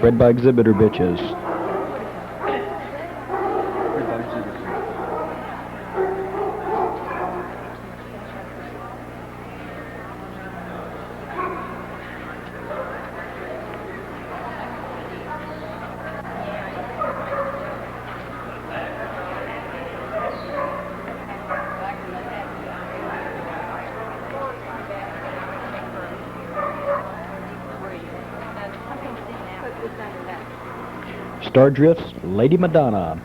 bred by exhibitor bitches. Star Drift's Lady Madonna,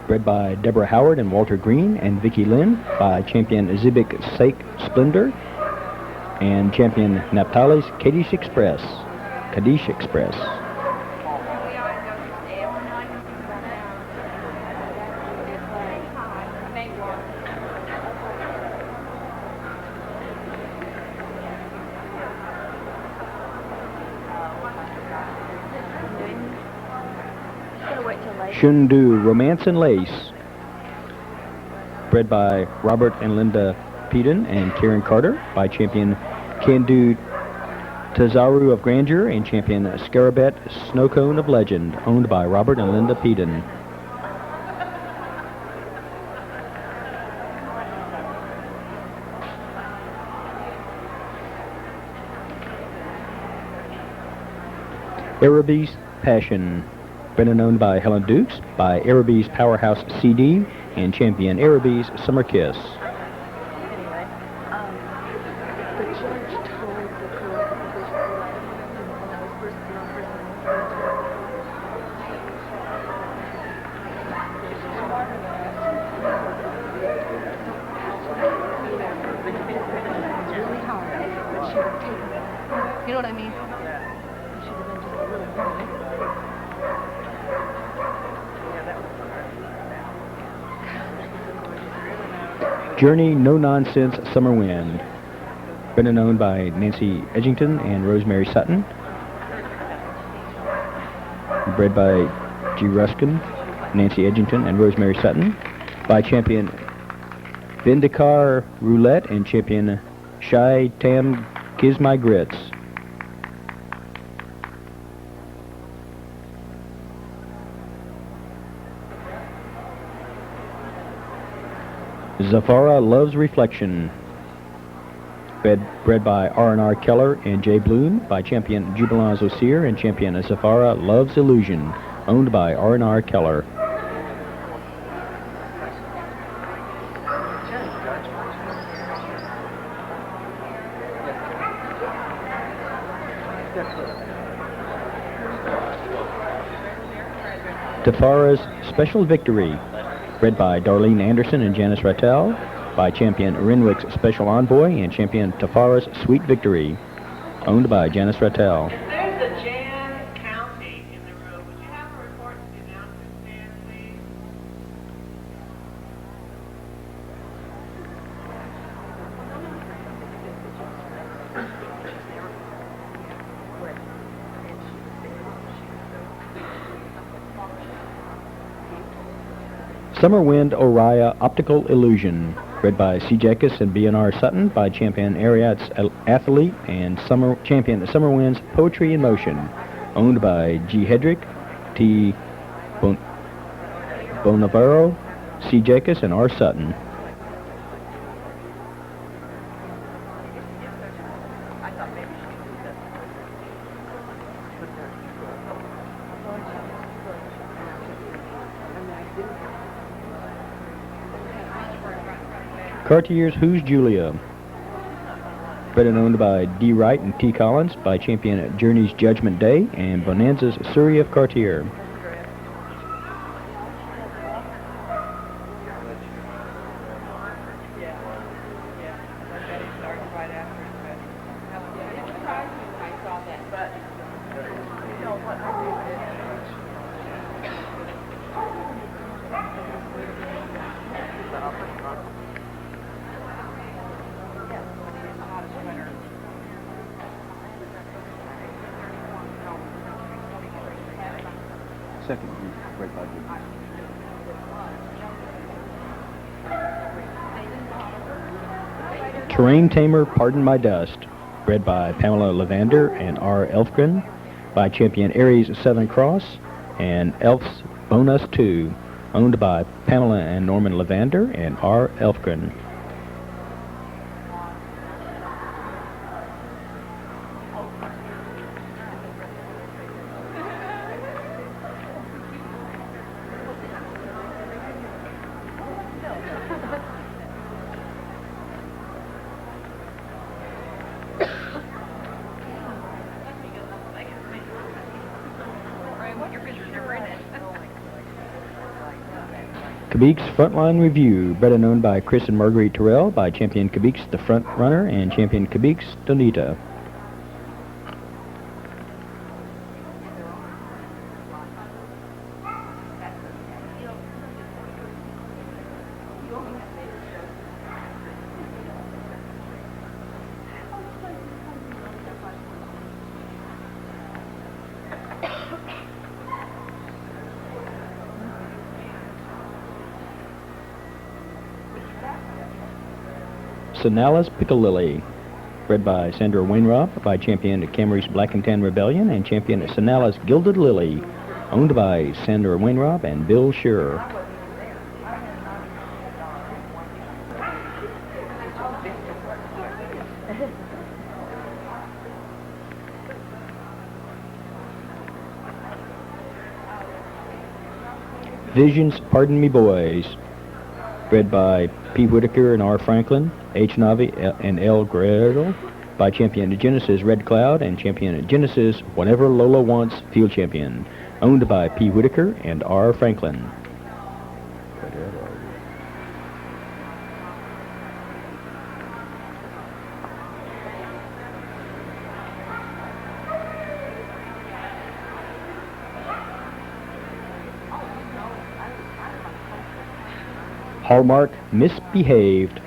bred by Deborah Howard and Walter Green and Vicki Lynn, by champion Zibik Sake Splendor and champion Naphtali's Kaddish Express. Shundu Romance and Lace, bred by Robert and Linda Peden and Karen Carter, by champion Kandu Tazaru of Grandeur and champion Scarabet Snowcone of Legend, owned by Robert and Linda Peden. Araby's Passion, bred and owned by Helen Dukes, by Araby's Powerhouse CD and champion Araby's Summer Kiss. Anyway, the judge told the girl that when I was first really hard, but she would take it. You know what I mean? She would have been just a little bit. Journey No Nonsense Summer Wind, bred and owned by Nancy Edgington and Rosemary Sutton, bred by G. Ruskin, Nancy Edgington and Rosemary Sutton, by champion Vindikar Roulette and champion Shai Tam Kiss My Grits. Zafara Loves Reflection, bred by R&R Keller and Jay Bloom, by champion Jubilant Zosir and champion Zafara Loves Illusion, owned by R&R Keller. Tafara's Special Victory, bred by Darlene Anderson and Janice Rattel, by champion Renwick's Special Envoy and champion Tafara's Sweet Victory, owned by Janice Rattel. There's a Jan County in the room. Would you have a report to the announcement stand, please? Summer Wind Oriya Optical Illusion, bred by C. Jekus and B&R Sutton, by champion Ariat's Athlete and champion Summer Wind's Poetry in Motion, owned by G. Hedrick, T. Bonavero, C. Jekus, and R. Sutton. Cartier's Who's Julia, bred and owned by D. Wright and T. Collins, by champion Journey's Judgment Day and Bonanza's Surrey of Cartier. Second, right by Terrain Tamer Pardon My Dust, bred by Pamela Lavander and R. Elfgren, by champion Aries Southern Cross, and Elf's Bonus 2, owned by Pamela and Norman Lavander and R. Elfgren. Quebec's Frontline Review, bred and owned by Chris and Marguerite Terrell, by champion Quebec's The Front Runner and champion Quebec's Donita. Sonalis Piccalilli, bred by Sandra Wainwright, by champion Camry's Black and Tan Rebellion and champion Sonalis Gilded Lily, owned by Sandra Wainwright and Bill Shearer. Visions Pardon Me Boys, bred by P. Whitaker and R. Franklin, H. Navi and L. Guerrero, by champion Genesis Red Cloud and champion Genesis Whenever Lola Wants Field Champion, owned by P. Whitaker and R. Franklin. Hallmark Misbehaved,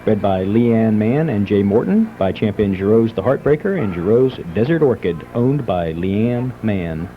bred by Leanne Mann and Jay Morton, by champion Giroux the Heartbreaker and Giroux Desert Orchid, owned by Leanne Mann.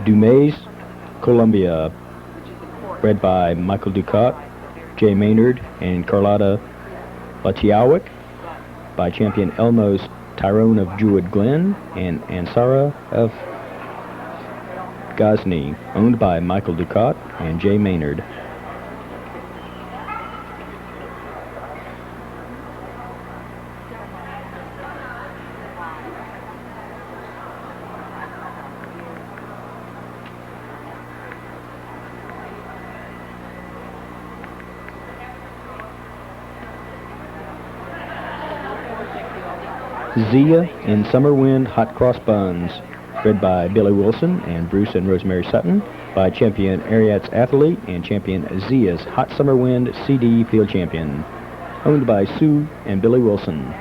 Dumais Columbia, bred by Michael Ducat, Jay Maynard, and Carlotta Lachiawick, by champion Elmo's Tyrone of Druid Glen and Ansara of Ghazni, owned by Michael Ducat and Jay Maynard. Zia in Summer Wind Hot Cross Buns, bred by Billy Wilson and Bruce and Rosemary Sutton, by champion Ariat's Athlete and champion Zia's Hot Summer Wind CD Field Champion, owned by Sue and Billy Wilson.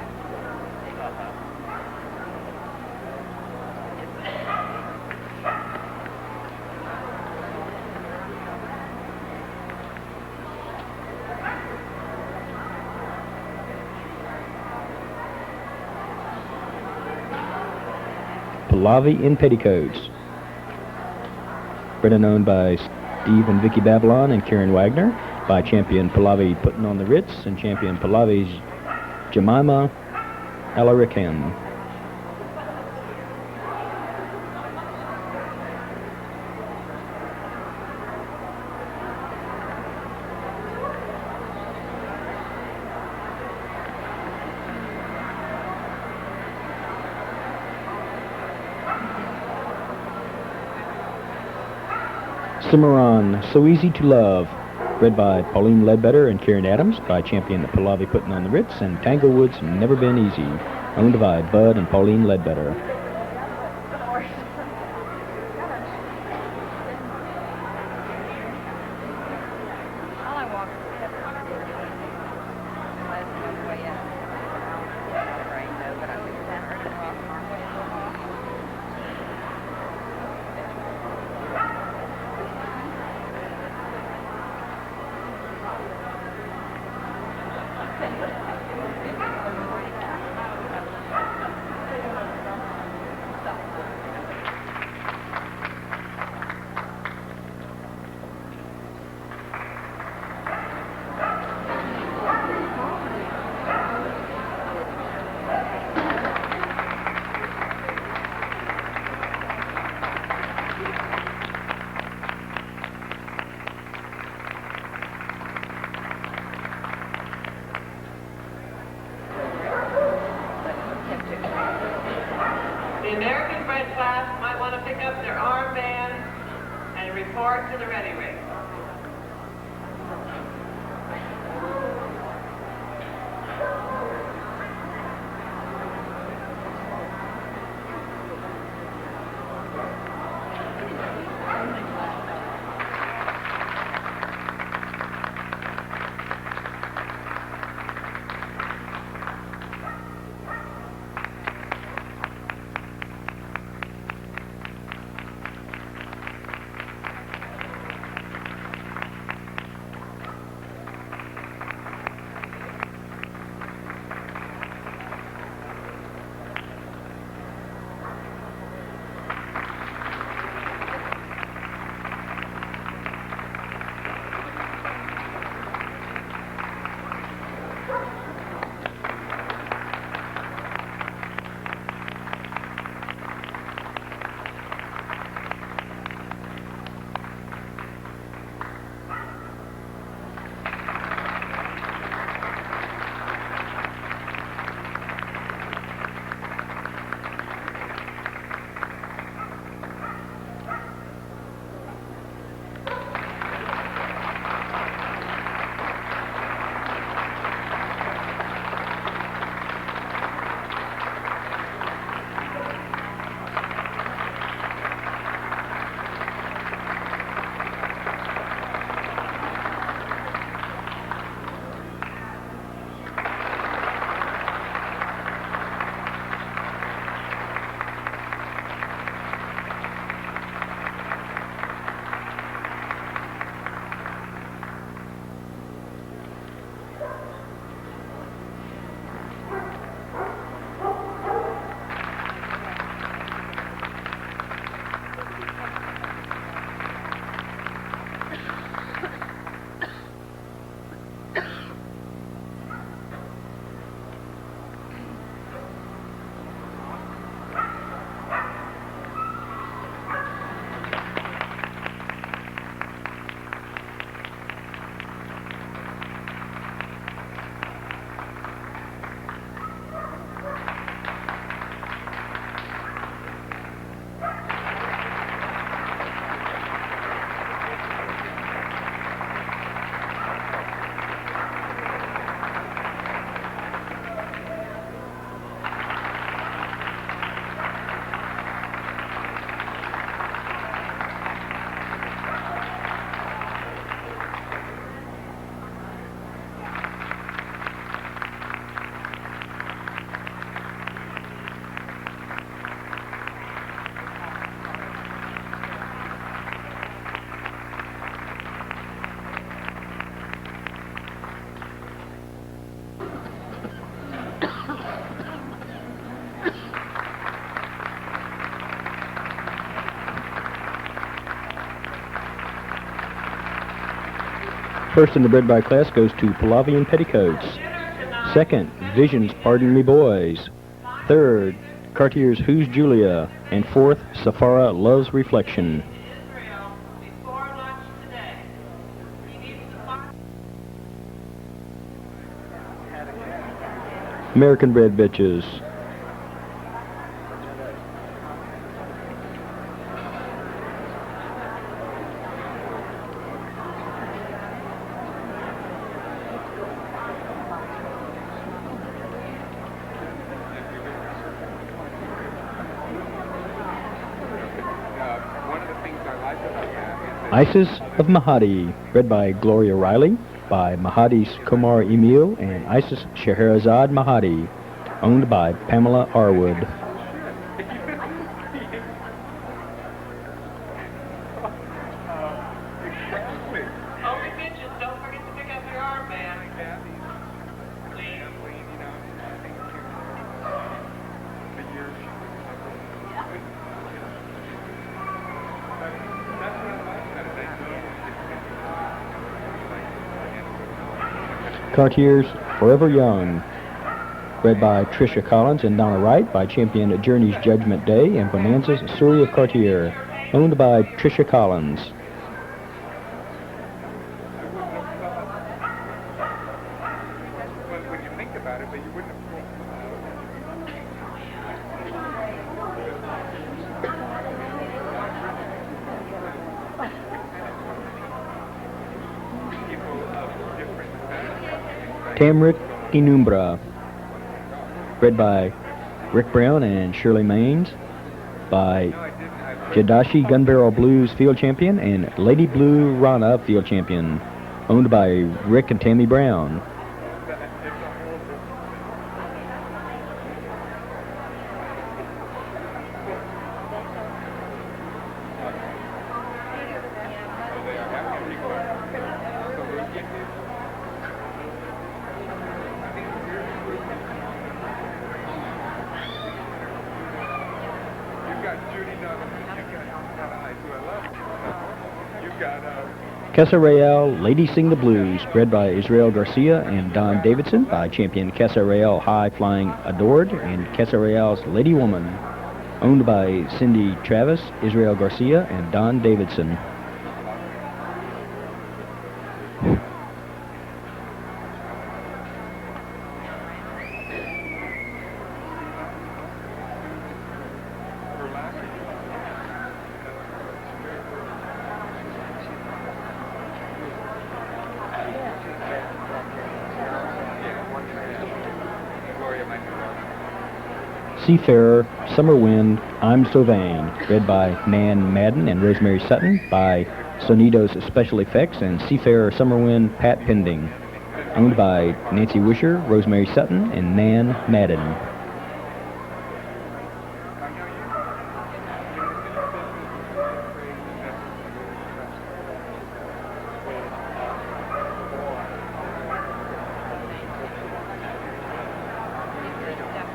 Pallavi in Petticoats, bred and owned by Steve and Vicky Babylon and Karen Wagner, by champion Pallavi Putting on the Ritz and champion Pallavi's Jemima Alarican. Cimarron, So Easy to Love, bred by Pauline Ledbetter and Karen Adams, by champion Pallavi Putting on the Ritz and Tanglewood's Never Been Easy, owned by Bud and Pauline Ledbetter. report to the ready ring. First in the bred by class goes to Palavian Petticoats. Second, Visions Pardon Me Boys. Third, Cartier's Who's Julia. And fourth, Safara Loves Reflection. Israel before lunch today. He needs to find American bred bitches. Isis of Mahadi, bred by Gloria Riley, by Mahadi Kumar Emil and Isis Scheherazade Mahadi, owned by Pamela Arwood. only bitches. Don't forget to pick up your armband. Please. Cartier's Forever Young, bred by Tricia Collins and Donna Wright, by champion Journey's Judgment Day and Bonanza's Surrey of Cartier, owned by Tricia Collins. When you think about it, but you wouldn't have. Tamrick Inumbra, bred by Rick Brown and Shirley Maines, by Jadashi Gun Barrel Blues Field Champion and Lady Blue Rana Field Champion, owned by Rick and Tammy Brown. Casa Real Lady Sing the Blues, bred by Israel Garcia and Don Davidson, by champion Casa Real High Flying Adored and Casa Real's Lady Woman, owned by Cindy Travis, Israel Garcia, and Don Davidson. Seafarer, Summer Wind, I'm So Vain, bred by Nan Madden and Rosemary Sutton, by Sonidos Special Effects and Seafarer, Summer Wind, Pat Pending, owned by Nancy Wisher, Rosemary Sutton, and Nan Madden.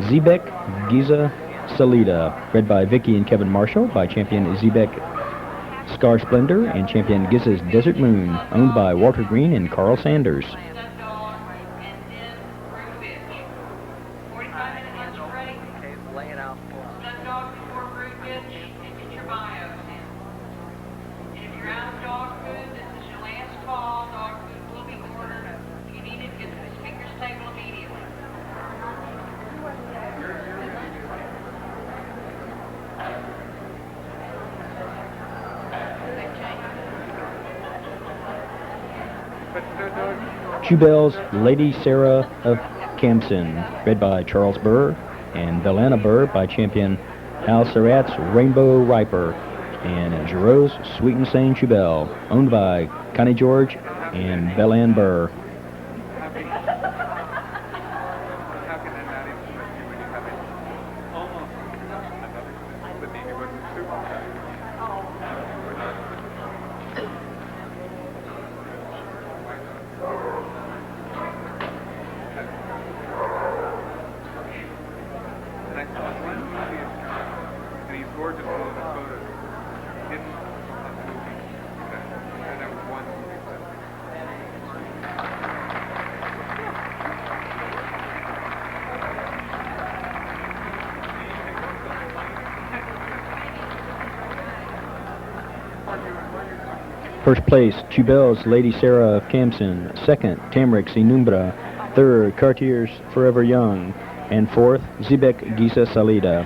Zebek Giza Salida, bred by Vicky and Kevin Marshall, by champion Zebek Scar Splendor and champion Giza's Desert Moon, owned by Walter Green and Carl Sanders. Jubel's Lady Sarah of Camson, bred by Charles Burr and Belana Burr, by champion Al Surratt's Rainbow Riper, and Giroux's Sweet and Sane Jubel, owned by Connie George and Belan Burr. First place, Jubel's Lady Sarah of Camson. Second, Tamrick's Inumbra. Third, Cartier's Forever Young. And fourth, Zebek Giza Salida.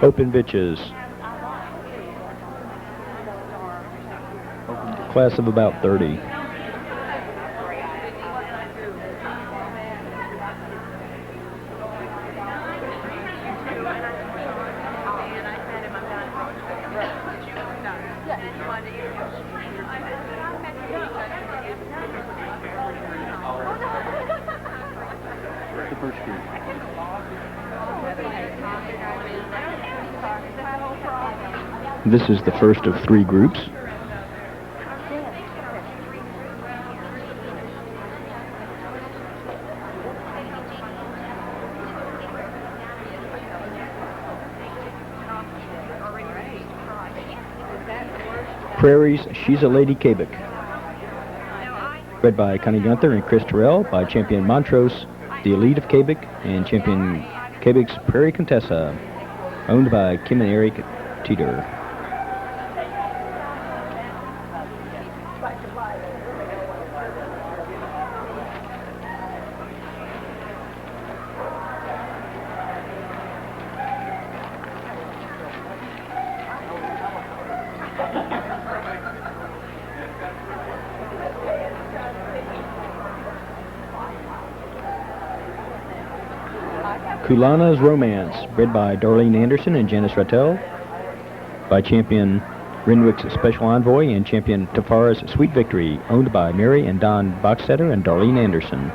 Open bitches. Class of about 30. This is the first of 3 groups. Prairie's She's a Lady Quebec, bred by Connie Gunther and Chris Terrell, by champion Montrose, the Elite of Quebec, and champion Quebec's Prairie Contessa, owned by Kim and Eric Teeter. Kulana's Romance, bred by Darlene Anderson and Janice Rattel, by champion Renwick's Special Envoy and champion Tafara's Sweet Victory, owned by Mary and Don Boxstetter and Darlene Anderson.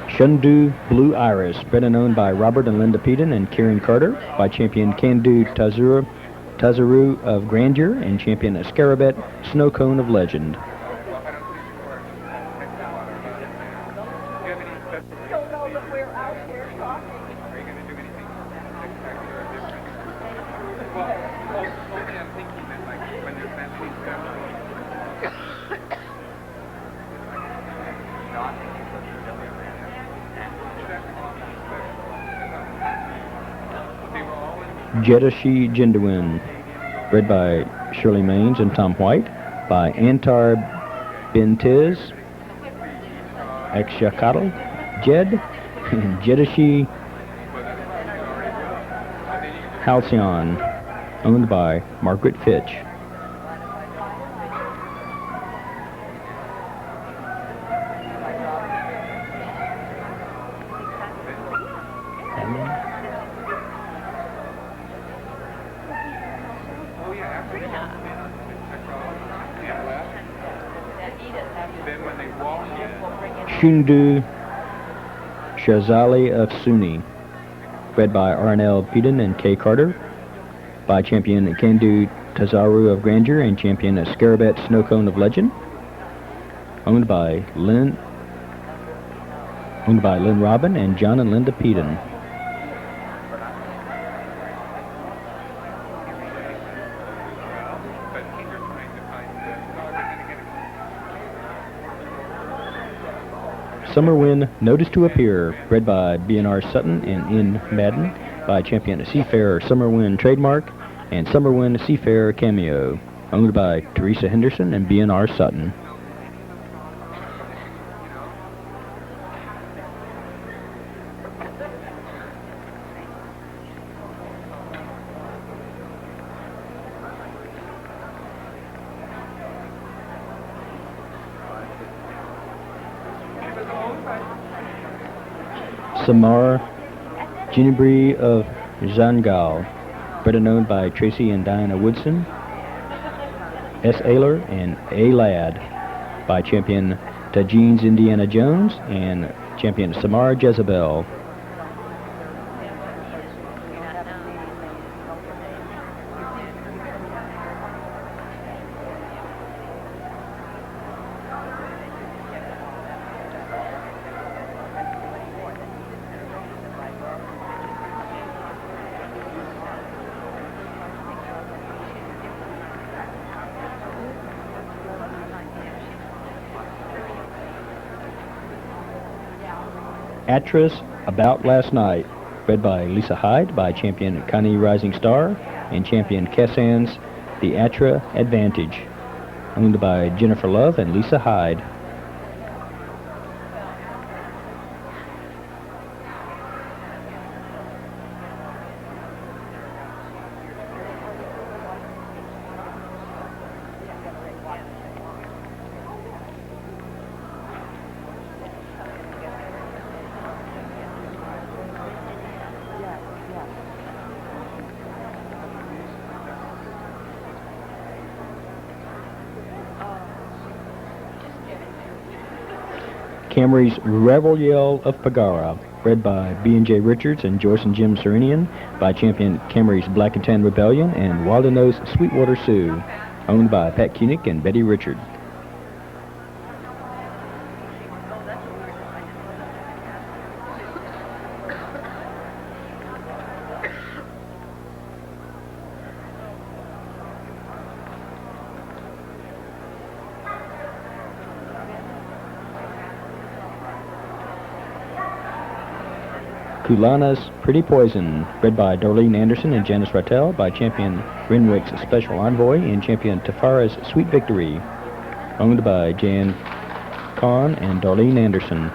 Shundu Blue Iris, bred and owned by Robert and Linda Peden and Kieran Carter, by champion Kandu Tazaru of Grandeur and champion Scarabet Snow Cone of Legend. Jedashi Jinduin, bred by Shirley Maines and Tom White, by Antar Bentiz, Akshakatl, Jed, and Jedashi Halcyon, owned by Margaret Fitch. Shundu Shazali of Sunni, bred by Arnell Peden and Kay Carter, by champion Kandu Tazaru of Grandeur and champion Scarabet Snowcone of Legend, owned by Lynn Robin and John and Linda Peden. Summer Wind Notice to Appear, bred by B&R Sutton and N. Madden, by champion Seafarer Summer Wind Trademark and Summer Wind Seafarer Cameo, owned by Teresa Henderson and B&R Sutton. Samar Ginebri of Zangal, bred and owned by Tracy and Diana Woodson, S. Ayler and A. Ladd, by champion Tajines Indiana Jones and champion Samar Jezebel. Actress About Last Night, bred by Lisa Hyde, by champion Connie Rising Star and champion Cassans The Atra Advantage, owned by Jennifer Love and Lisa Hyde. Camry's Revel Yell of Pagara, bred by B&J Richards and Joyce and Jim Serenian, by champion Camry's Black and Tan Rebellion and Wild and Nose Sweetwater Sioux, owned by Pat Koenig and Betty Richard. Kulana's Pretty Poison, bred by Darlene Anderson and Janice Rattel, by champion Renwick's Special Envoy and champion Tafara's Sweet Victory, owned by Jan Kahn and Darlene Anderson.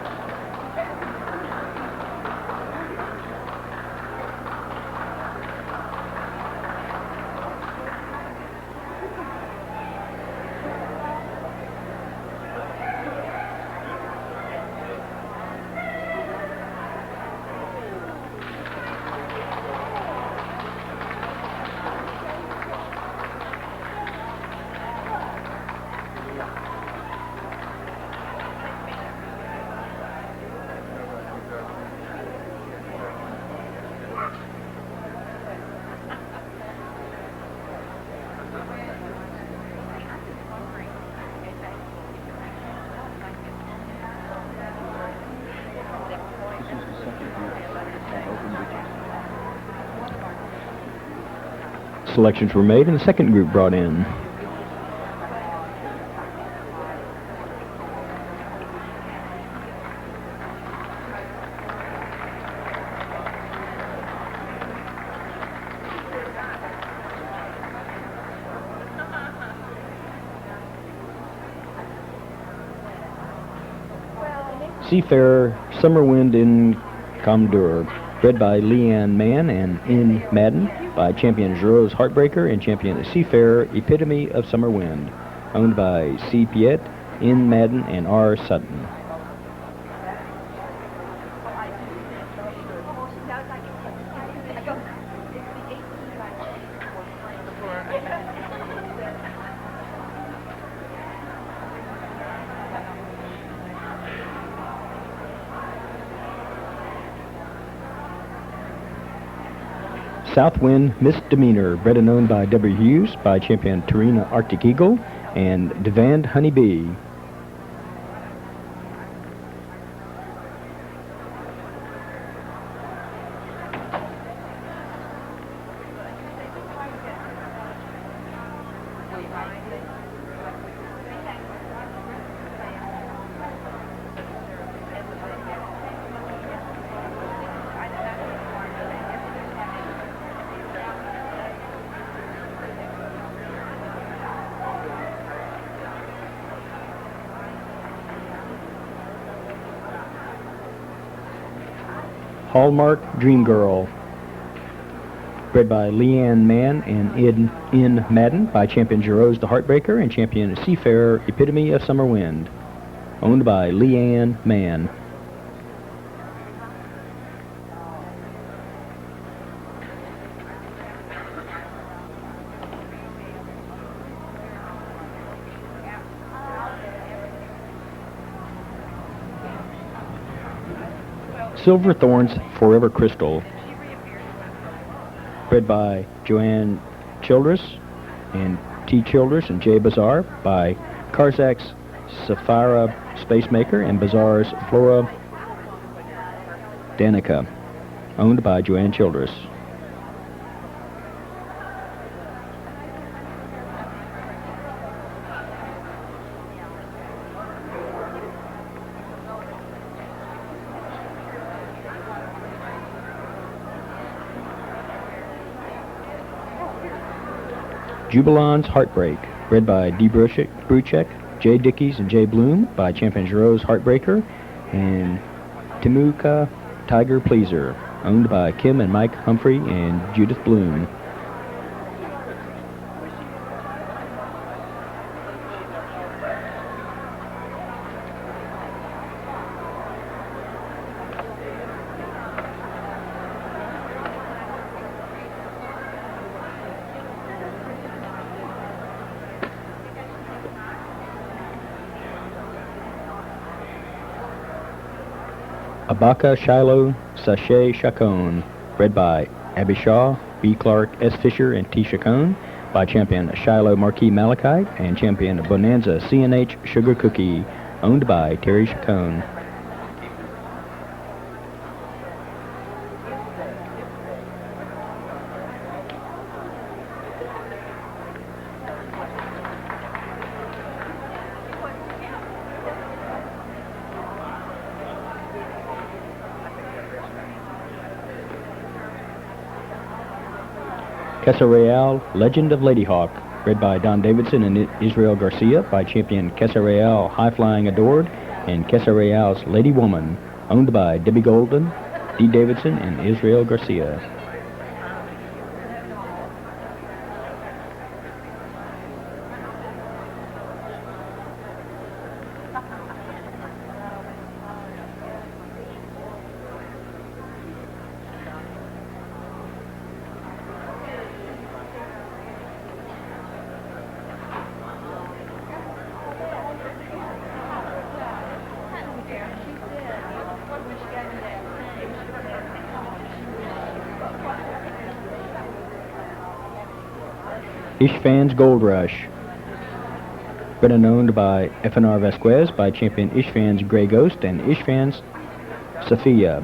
Selections were made and the second group brought in. Seafarer Summer Wind in Commodore, bred by Leanne Mann and N. Madden, by champion Giroux Heartbreaker and champion Seafarer Epitome of Summer Wind, owned by C. Piet, N. Madden, and R. Sutton. Southwind Misdemeanor, bred and owned by W. Hughes, by champion Tarina Arctic Eagle and Devand Honeybee. Hallmark Dream Girl, bred by Leanne Mann and N. Madden, by champion Giroux the Heartbreaker and champion Seafarer Epitome of Summer Wind, owned by Leanne Mann. Silverthorn's Forever Crystal, bred by Joanne Childress and T. Childress and J. Bazaar, by Karzak's Safira Spacemaker and Bazaar's Flora Danica, owned by Joanne Childress. Jubilan's Heartbreak, bred by D. Bruchek, J. Dickies, and J. Bloom, by champion Giroux Heartbreaker and Timuka Tiger Pleaser, owned by Kim and Mike Humphrey and Judith Bloom. Abaka Shiloh Sachet Chacon, bred by Abby Shaw, B. Clark, S. Fisher, and T. Chacon, by champion Shiloh Marquis Malachite and champion Bonanza C&H Sugar Cookie, owned by Terry Chacon. Casa Real Legend of Lady Hawk, bred by Don Davidson and Israel Garcia, by champion Casa Real High Flying Adored, and Casa Real's Lady Woman, owned by Debbie Golden, Dee Davidson, and Israel Garcia. Ishfan's Gold Rush, bred and owned by FNR Vasquez, by champion Ishfan's Grey Ghost and Ishfan's Sophia.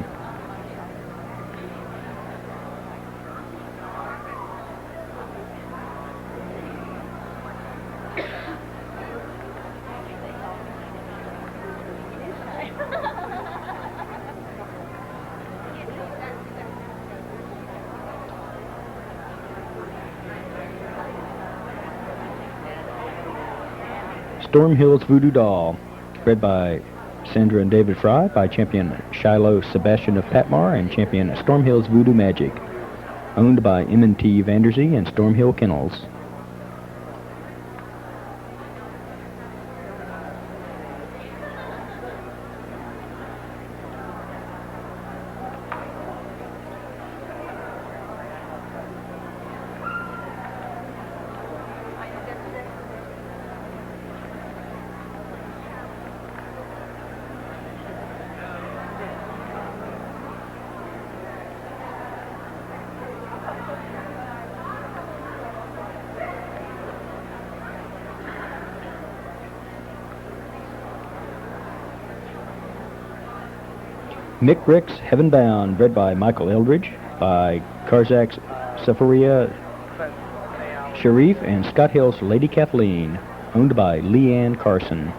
Storm Hill's Voodoo Doll, bred by Sandra and David Fry, by champion Shiloh Sebastian of Patmar and champion Storm Hill's Voodoo Magic, owned by M&T Vanderzee and Storm Hill Kennels. Mick Rick's Heaven Bound, bred by Michael Eldridge, by Karzak's Safaria Sharif and Scott Hill's Lady Kathleen, owned by Leanne Carson.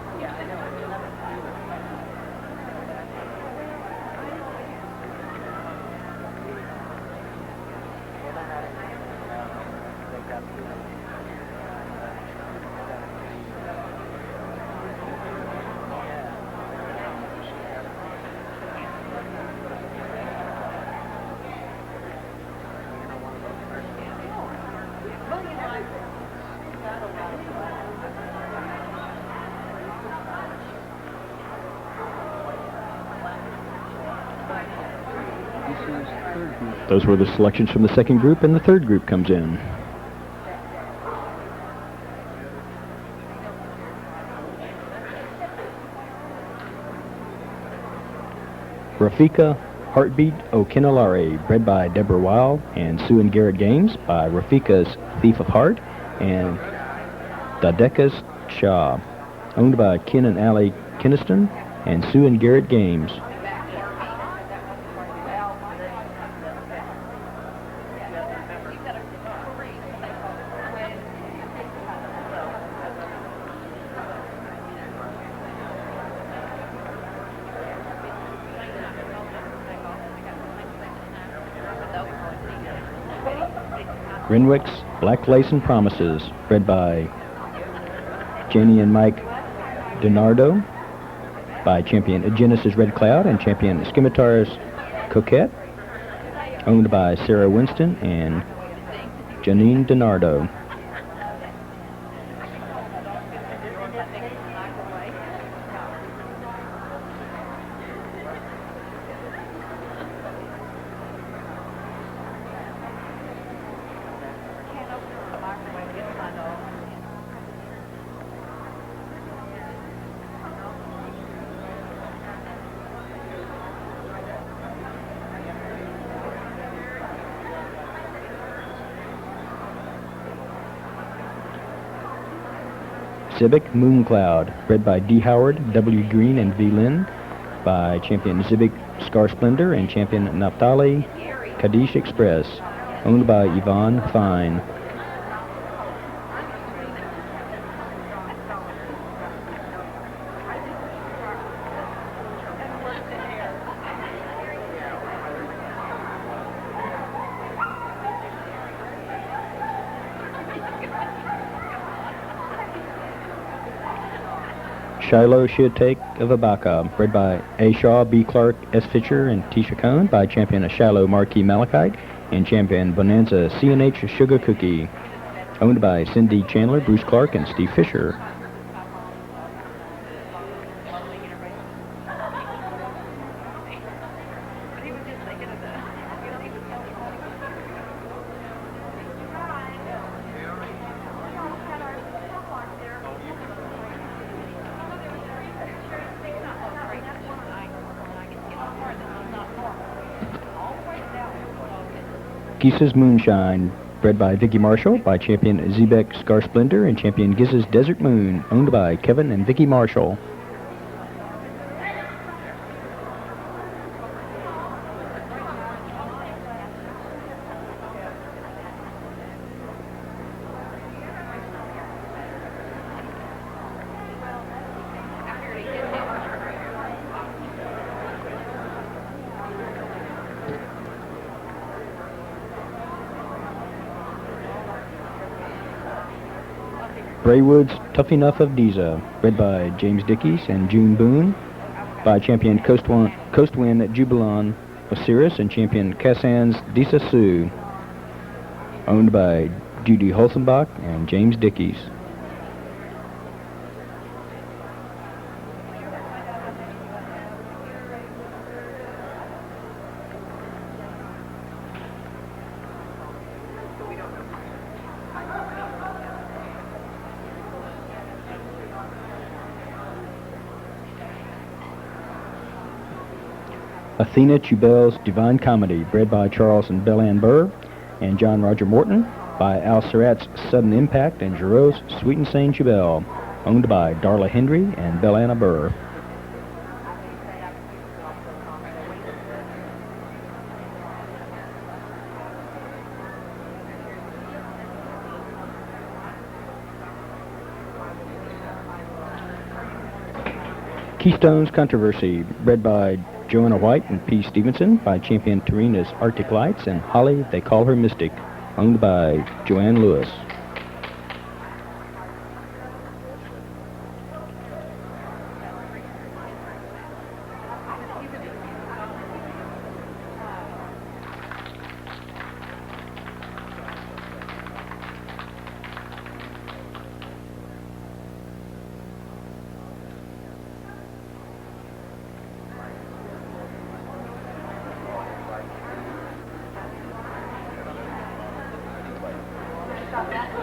Those were the selections from the second group, and the third group comes in. Rafika Heartbeat O'Kinalari, bred by Deborah Weil and Sue and Garrett Games, by Rafika's Thief of Heart and Dadekas Shah, owned by Ken and Allie Kinniston and Sue and Garrett Games. Renwick's Black Lace and Promises, bred by Janie and Mike DiNardo, by champion Genesis Red Cloud and champion Scimitar's Coquette, owned by Sarah Winston and Janine DiNardo. Civic Mooncloud, bred by D. Howard, W. Green, and V. Lynn, by champion Civic Scar Splendor and champion Naftali Kaddish Express, owned by Yvonne Fine. Shiloh Should Take of Abaca, bred by A. Shaw, B. Clark, S. Fisher, and Tisha Cohn, by champion Shiloh Marquis Malachite, and champion Bonanza C&H Sugar Cookie, owned by Cindy Chandler, Bruce Clark, and Steve Fisher. Gisa's Moonshine, bred by Vicky Marshall, by champion Zebek Scar Splendor, and champion Gisa's Desert Moon, owned by Kevin and Vicky Marshall. Braywood's Tough Enough of Diza, bred by James Dickies and June Boone, by champion Coastwind Jubilan Osiris, and champion Cassan's Disa Sue, owned by Judy Holzenbach and James Dickies. Athena Chubel's Divine Comedy, bred by Charles and Bellanne Burr and John Roger Morton, by Al Surratt's Sudden Impact and Giroux's Sweet and Sane Chubel, owned by Darla Hendry and Bellanna Burr. Keystone's Controversy, bred by Joanna White and P. Stevenson, by champion Tarina's Arctic Lights, and Holly They Call Her Mystic, owned by Joanne Lewis. Stop that.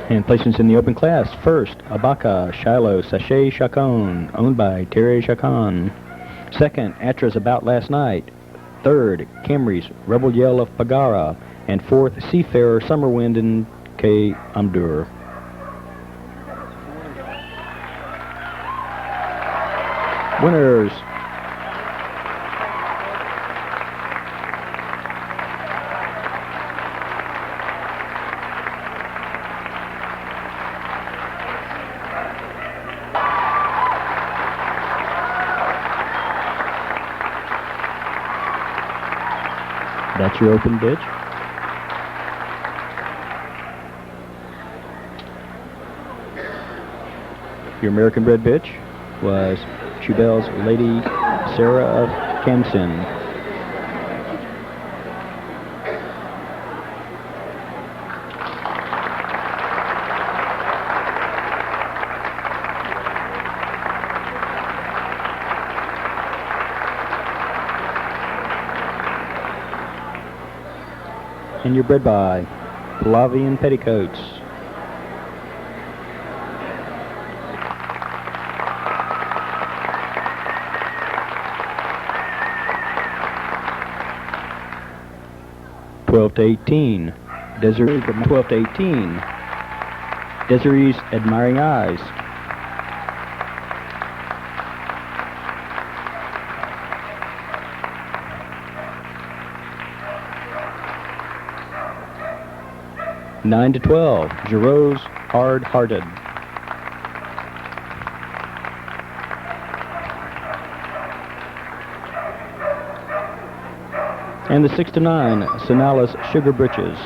And placements in the open class. First, AHCA Shiloh Sachet Chacon, owned by Terry Chacon. Second, Atras About Last Night. Third, Camry's Rebel Yell of Pagara. And fourth, Seafarer Summer Wind in K. Amdur. Winners. That's your open bitch. Your American bred bitch was Chubel's Lady Sarah of Kamsin. And you're bred by Palavian Petticoats. (12 to 18). Desiree from 12 to 18. Desiree's Admiring Eyes. (9 to 12). Giroux's Hard Hearted. And the 6 to 9, Sonalis Sugar Britches.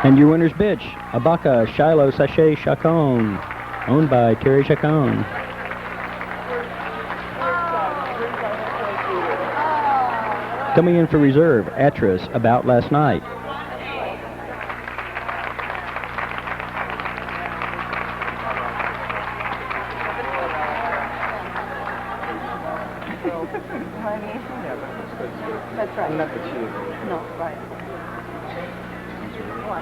And your winner's bitch, AHCA Shiloh Sachet Chacon, owned by Terry Chacon. Coming in for reserve, Atras About Last Night. world. You know what I mean? Yeah, but That's right. not the cheese. No, right. Why?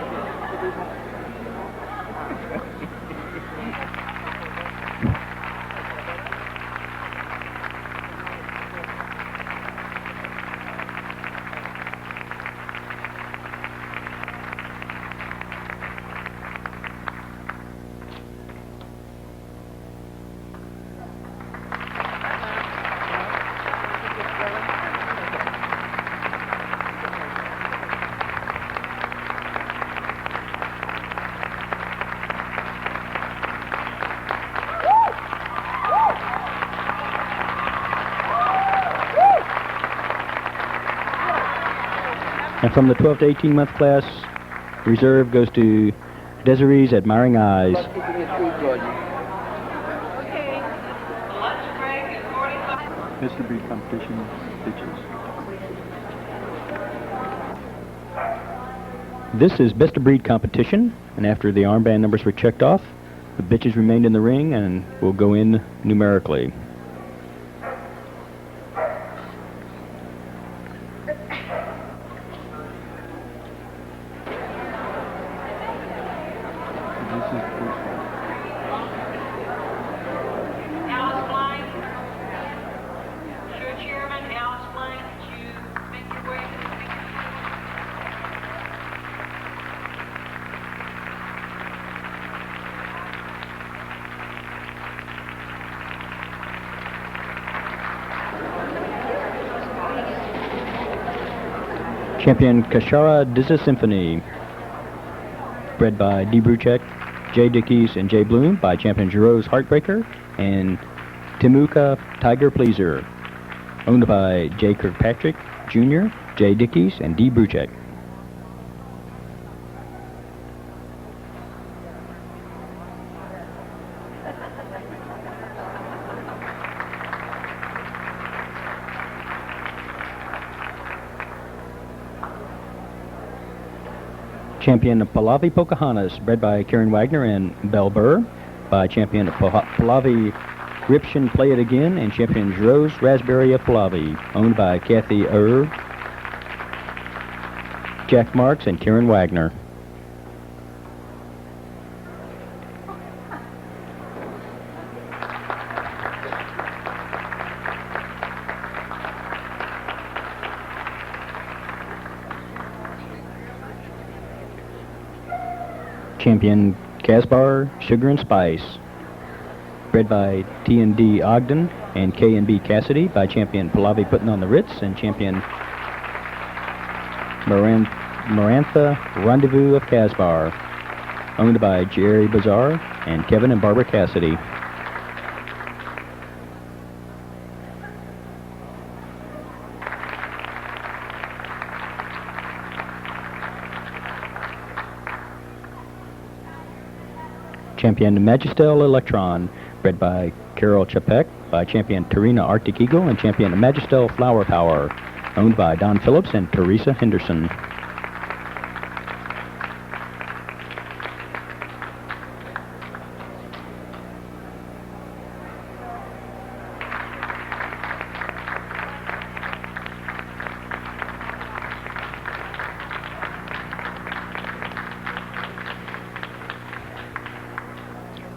And from the 12 to 18 month class, reserve goes to Desiree's Admiring Eyes. Okay. The lunch break is 45. Mr. Breed competition pitches. This is best of breed competition, and after the armband numbers were checked off, the bitches remained in the ring and will go in numerically. Alice Blank. Sure, Chairman, Alice Blank, did you make your way to the picture? Champion Kashara Dizza Symphony, bred by D. Bruchek, J. Dickies, and J. Bloom, by champion Giroux Heartbreaker and Timuka Tiger Pleaser, owned by J. Kirkpatrick Jr., J. Dickies, and D. Bruchek. Champion Pahlavi Pocahontas, bred by Karen Wagner and Belle Burr, by champion Pahlavi Gription Play It Again, and champion Rose Raspberry of Pahlavi, owned by Kathy Erb, Jack Marks, and Karen Wagner. Champion Casbar Sugar and Spice, bred by T&D Ogden and K&B Cassidy, by champion Pahlavi Putting on the Ritz, and champion Marantha Rendezvous of Casbar, owned by Jerry Bazaar and Kevin and Barbara Cassidy. Champion Magistel Electron, bred by Carol Chapek, by champion Tarina Arctic Eagle, and champion Magistel Flower Power, owned by Don Phillips and Teresa Henderson.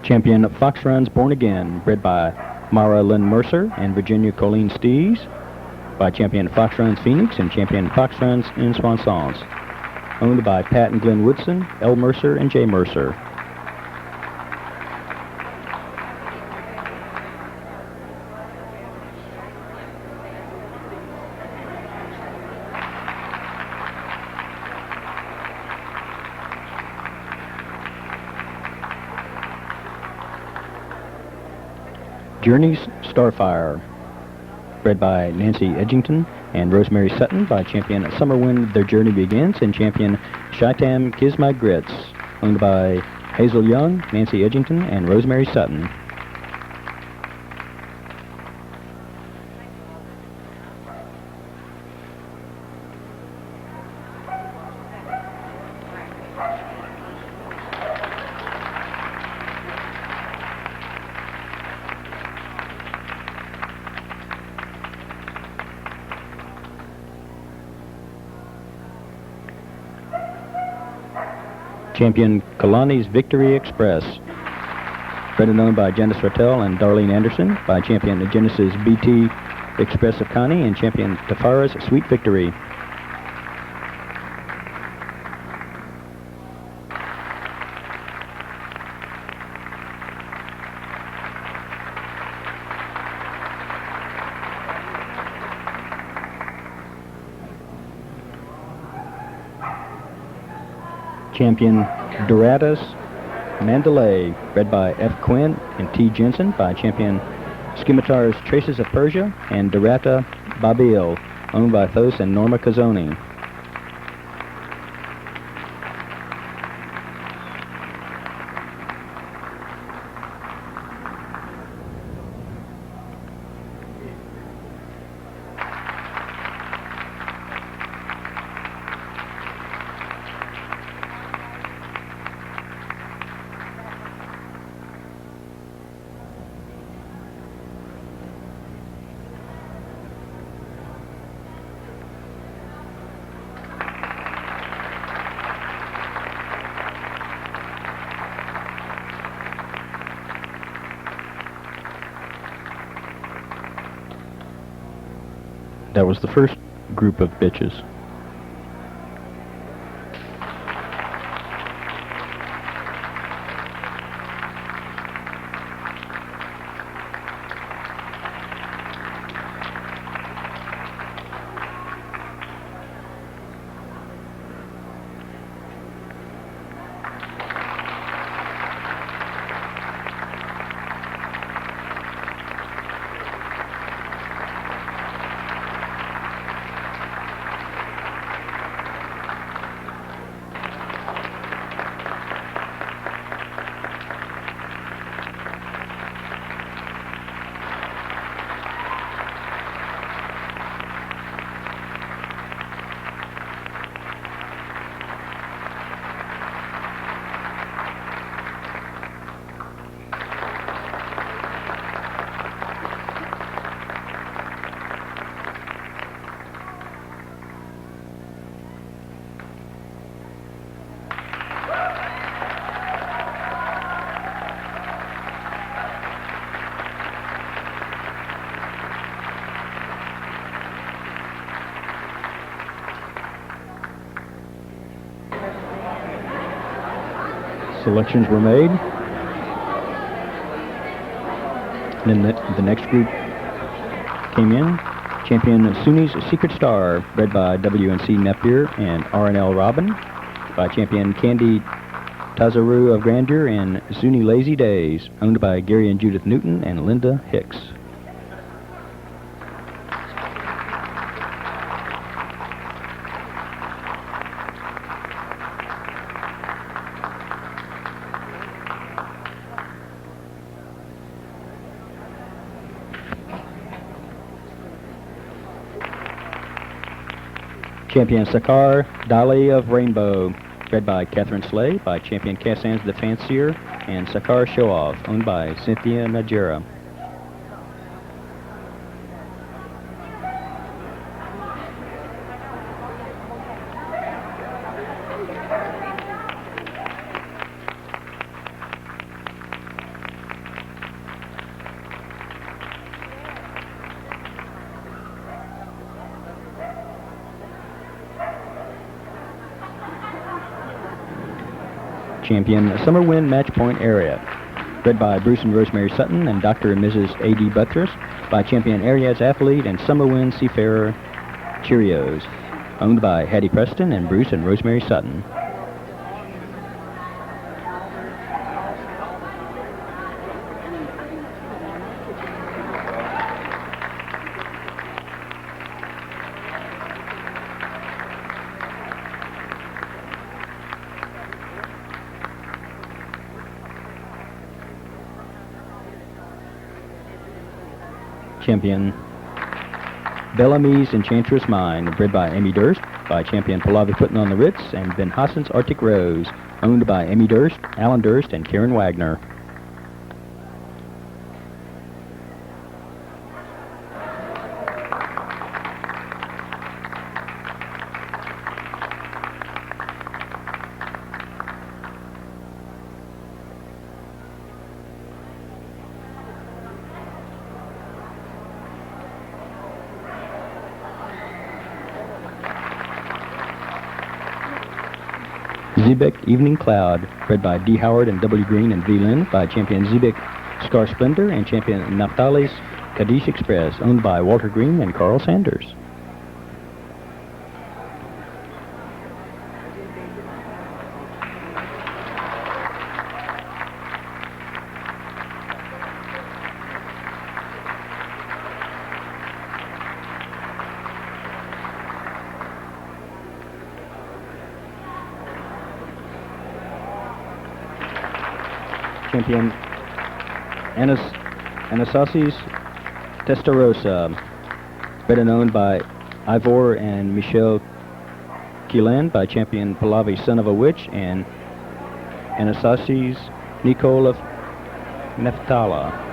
Champion Fox Runs Born Again, bred by Mara Lynn Mercer and Virginia Colleen Stees, by champion Fox Runs Phoenix and champion Fox Runs in Swansons, owned by Pat and Glenn Woodson, L. Mercer, and J. Mercer. Journey's Starfire, bred by Nancy Edgington and Rosemary Sutton, by champion Summer Wind Their Journey Begins, and champion Shaitam Kiss My Grits, owned by Hazel Young, Nancy Edgington, and Rosemary Sutton. Champion Kalani's Victory Express. Bred and owned by Janice Rotel and Darlene Anderson. By champion Genesis BT Express of Connie and champion Tafara's Sweet Victory. Champion Doratus Mandalay, bred by F. Quinn and T. Jensen, by champion Scimitar's Traces of Persia and Dorata Babil, owned by Thos and Norma Cazzoni. That was the first group of bitches. Selections were made. And then the next group came in. Champion Sunni's Secret Star, bred by WNC Napier and RNL Robin. By champion Candy Tazaru of Grandeur and Sunni Lazy Days, owned by Gary and Judith Newton and Linda Hicks. Champion Sakar Dali of Rainbow, bred by Catherine Slay, by champion Cassans the Fancier, and Sakar Showoff, owned by Cynthia Najera. Champion Summer Wind Match Point Area, bred by Bruce and Rosemary Sutton and Dr. and Mrs. A.D. Buttress, by champion Ariad's Athlete and Summer Wind Seafarer Cheerios, owned by Hattie Preston and Bruce and Rosemary Sutton. Champion Bellamy's Enchantress Mine, bred by Amy Durst, by champion Pallavi Puttin on the Ritz, and Ben Hassan's Arctic Rose, owned by Amy Durst, Alan Durst, and Karen Wagner. Zebek Evening Cloud, bred by D. Howard and W. Green and V. Lynn, by champion Zebek Scar Splendor and champion Naftali's Kaddish Express, owned by Walter Green and Carl Sanders. Champion Anasasis Testarossa, bred and owned by Ivor and Michelle Keelan, by champion Pahlavi Son of a Witch and Anasasis Nikola Neftala.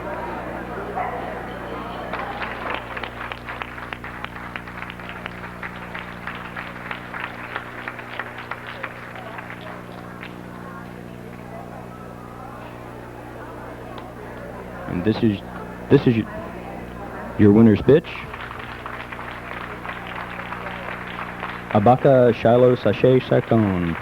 And this is your winner's bitch. Abaka Shiloh Sachet Sacone.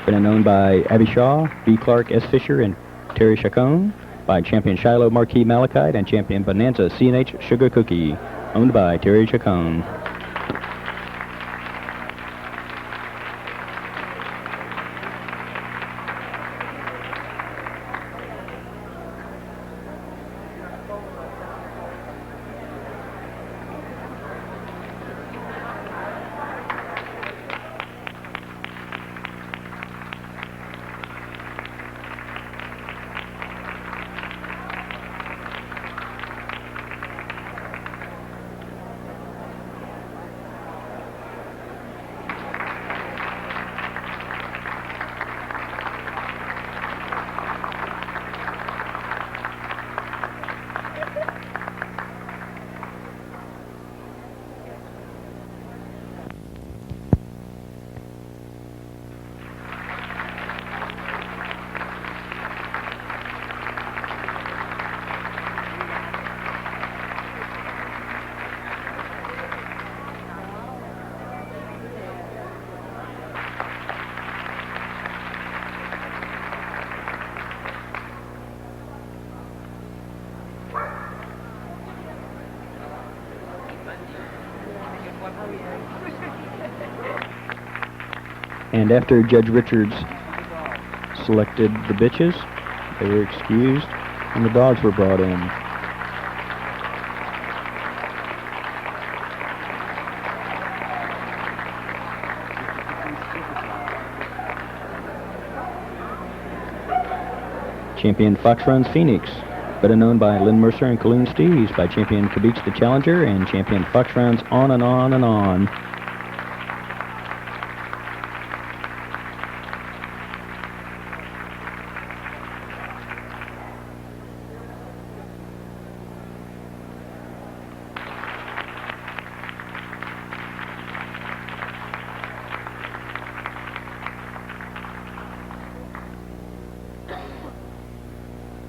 Been owned by Abby Shaw, B. Clark, S. Fisher, and Terry Chacon, by champion Shiloh Marquis Malachite and champion Bonanza C&H Sugar Cookie, owned by Terry Chacon. And after Judge Richards selected the bitches, they were excused and the dogs were brought in. Champion Fox Runs Phoenix, better known by Lynn Mercer and Colleen Steves, by champion Kabeach the Challenger and champion Fox Runs On and On and On.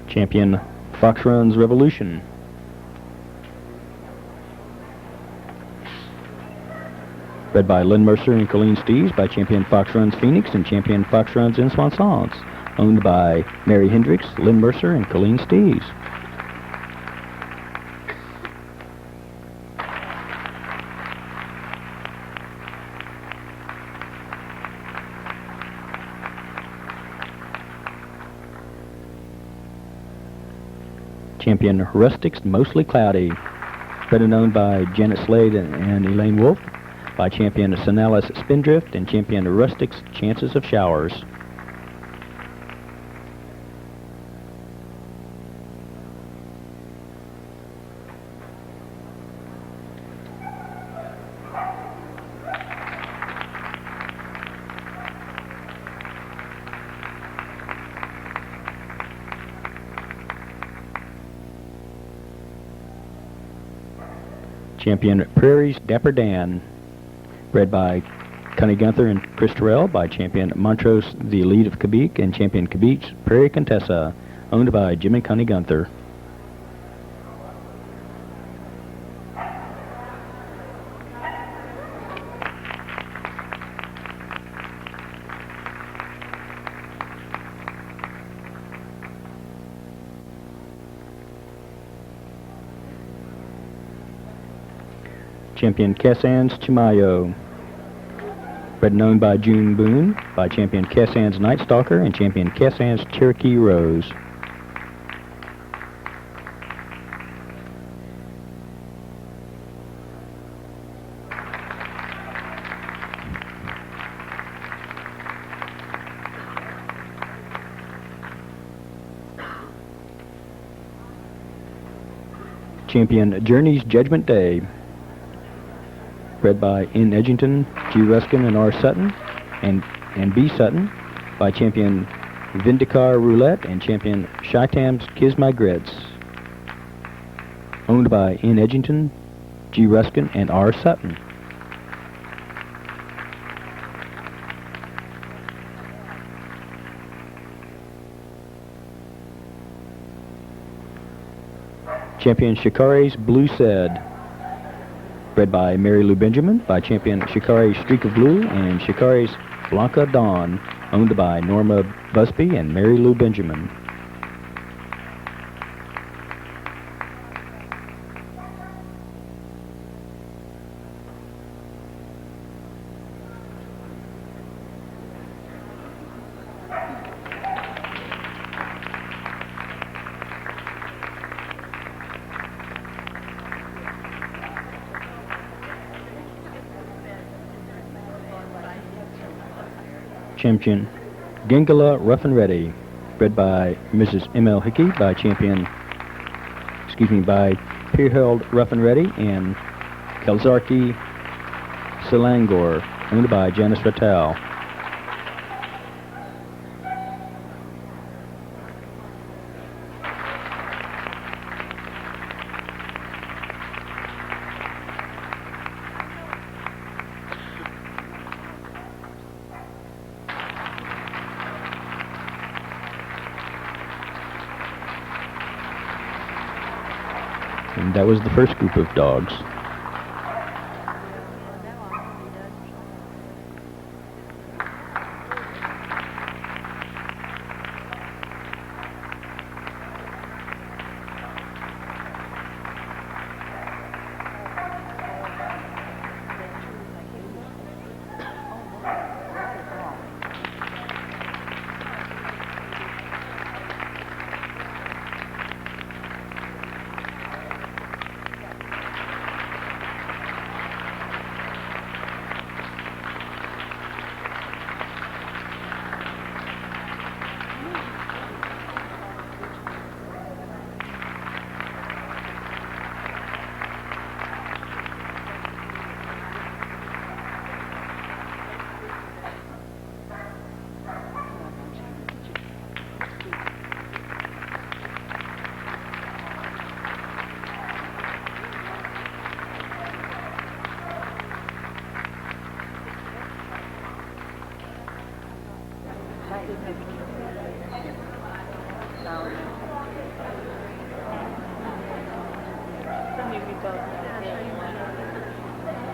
Champion Fox Runs Revolution. Bred by Lynn Mercer and Colleen Steves, by champion Fox Runs Phoenix and champion Fox Runs In Soissons, owned by Mary Hendricks, Lynn Mercer, and Colleen Steves. Champion Rustics Mostly Cloudy, better known by Janet Slade and Elaine Wolfe, by champion Sonalis Spindrift and champion Rustics Chances of Showers. Champion Prairie's Dapper Dan, bred by Connie Gunther and Chris Terrell, by champion Montrose the Elite of Kabeach and champion Kabeach's Prairie Contessa, owned by Jim and Connie Gunther. champion Cassans Chimayo. Bred and owned by June Boone, by champion Cassans Night Stalker and champion Cassans Cherokee Rose. Champion Journey's Judgment Day. Bred by N. Edgington, G. Ruskin, and R. Sutton, and B. Sutton, by champion Vindicar Roulette and champion Shytam's Kiss My Grits. Owned by N. Edgington, G. Ruskin, and R. Sutton. Champion Shikari's Blue Said. Bred by Mary Lou Benjamin, by champion Shikari's Streak of Blue and Shikari's Blanca Dawn, owned by Norma Busby and Mary Lou Benjamin. Champion Gingala Rough and Ready, bred by Mrs. M.L. Hickey, by Pierheld Rough and Ready and Kelzarki Selangor, owned by Janice Rattal. And that was the first group of dogs.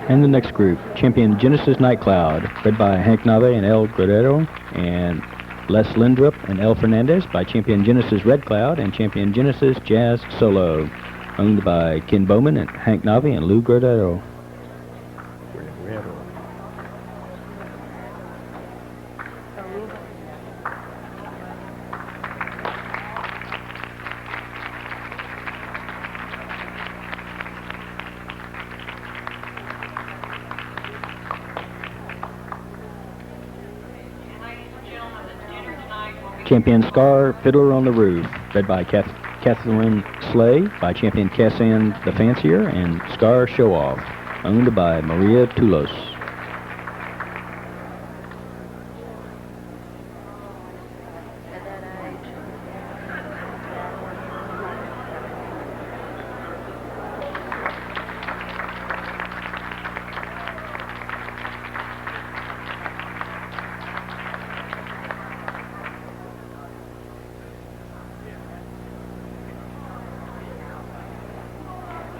And the next group, champion Genesis Night Cloud, led by Hank Nave and El Guerrero, and Les Lindrup and El Fernandez, by champion Genesis Red Cloud and champion Genesis Jazz Solo, owned by Ken Bowman and Hank Nave and Lou Guerrero. Champion Scar Fiddler on the Roof, led by Kathleen Slay, by champion Cassan the Fancier and Scar Show Off, owned by Maria Tulos.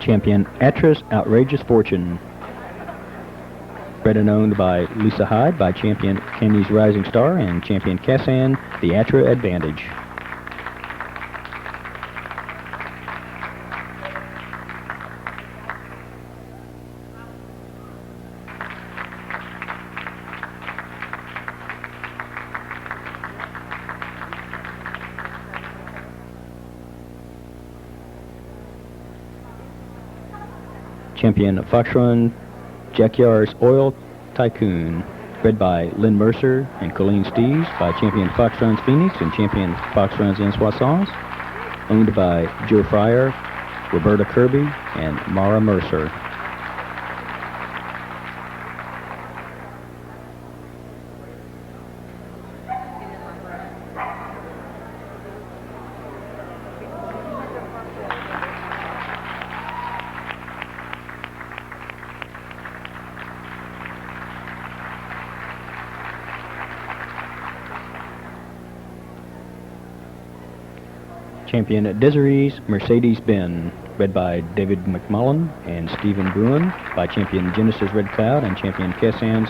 Champion Atra's Outrageous Fortune, bred and owned by Lisa Hyde, by champion Kenny's Rising Star and champion Cassan the Atra Advantage. Champion Foxrun Jackyar's Oil Tycoon, bred by Lynn Mercer and Colleen Steves, by Champion Foxrun's Phoenix and Champion Foxrun's Soissons, owned by Joe Fryer, Roberta Kirby, and Mara Mercer. Champion Desiree's Mercedes-Benz, bred by David McMullen and Stephen Bruin, by Champion Genesis Red Cloud and Champion Kessan's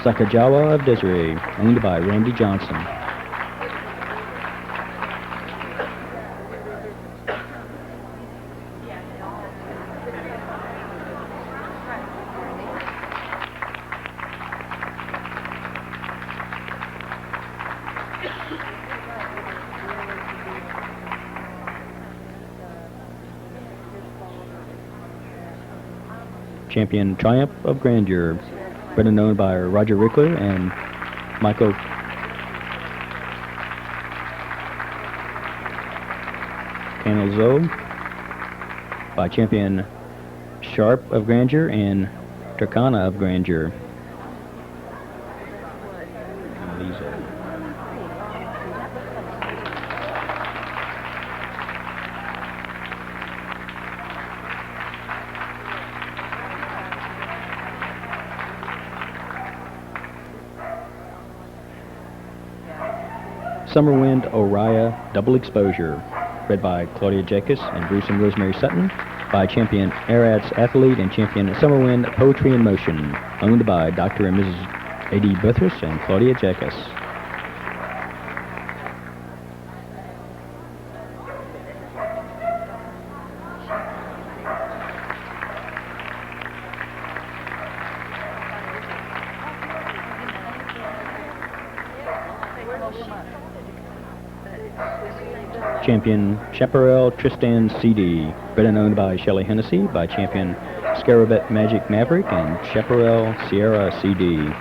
Sakajawa of Desiree, owned by Randy Johnson. Champion Triumph of Grandeur, bred and owned by Roger Rickler and Michael Canelzo, by Champion Sharp of Grandeur and Turkana of Grandeur. Summer Wind Oriah Double Exposure, bred by Claudia Jacobs and Bruce and Rosemary Sutton, by Champion Arad's Athlete and Champion Summer Wind Poetry in Motion, owned by Dr. and Mrs. A.D. Buttress and Claudia Jacobs. Champion Chaparral Tristan CD, bred and owned by Shelley Hennessy, by Champion Scarabet Magic Maverick and Chaparral Sierra CD.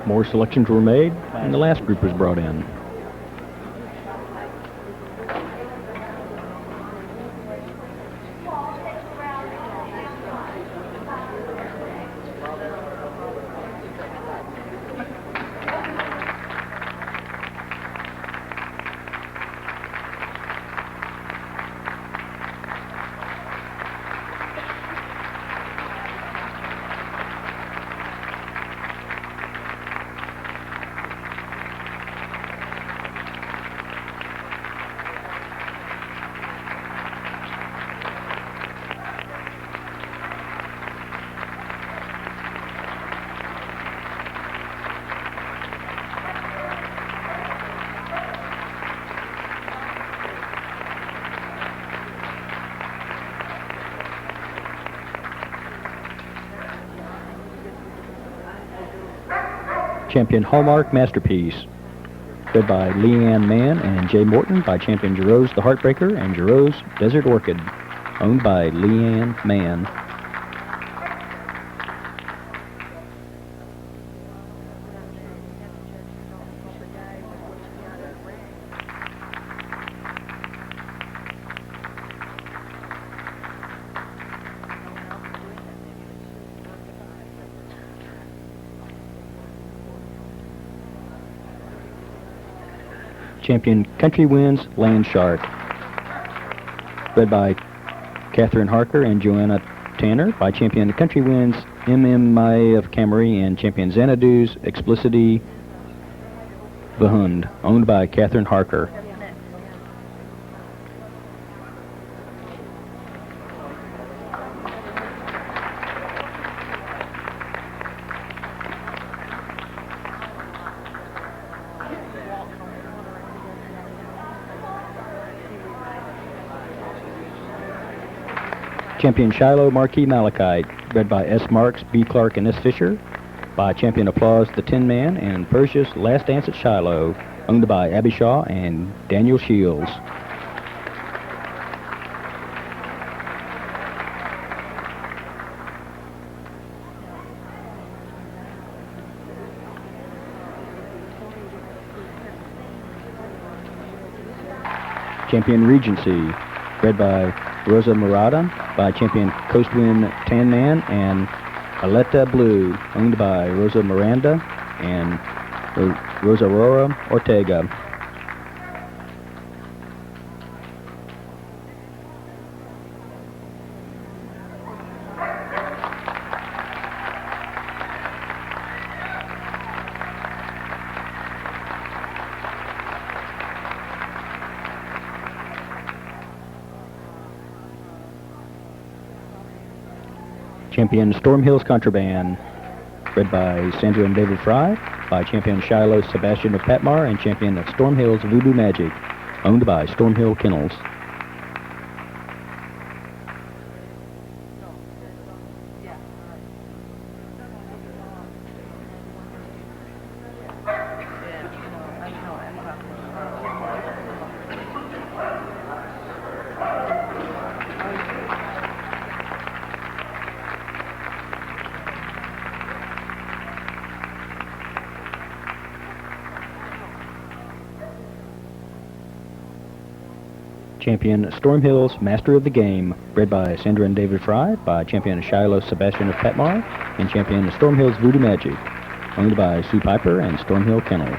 More selections were made, and the last group was brought in. Champion Hallmark Masterpiece, led by Leanne Mann and Jay Morton, by champion Jerose the Heartbreaker and Jerose Desert Orchid, owned by Leanne Mann. Champion Country Winds Land Shark, led by Catherine Harker and Joanna Tanner, by champion Country Winds MMI of Camry and champion Xanadu's Explicity Vahund, owned by Catherine Harker. Champion Shiloh Marquis Malachite, bred by S. Marks, B. Clark, and S. Fisher, by champion Applause the Tin Man and Perseus Last Dance at Shiloh, owned by Abby Shaw and Daniel Shields. Champion Regency, bred by Rosa Murata, by champion Coastwind Tan Man and Aleta Blue, owned by Rosa Miranda and Rosa Aurora Ortega. Champion Storm Hills Contraband, bred by Sandra and David Fry, by champion Shiloh Sebastian of Patmar and champion of Storm Hills Voodoo Magic, owned by Storm Hill Kennels. Champion Storm Hills Master of the Game, bred by Sandra and David Fry, by champion Shiloh Sebastian of Patmar and champion Storm Hills Voodoo Magic, owned by Sue Piper and Storm Hill Kennels.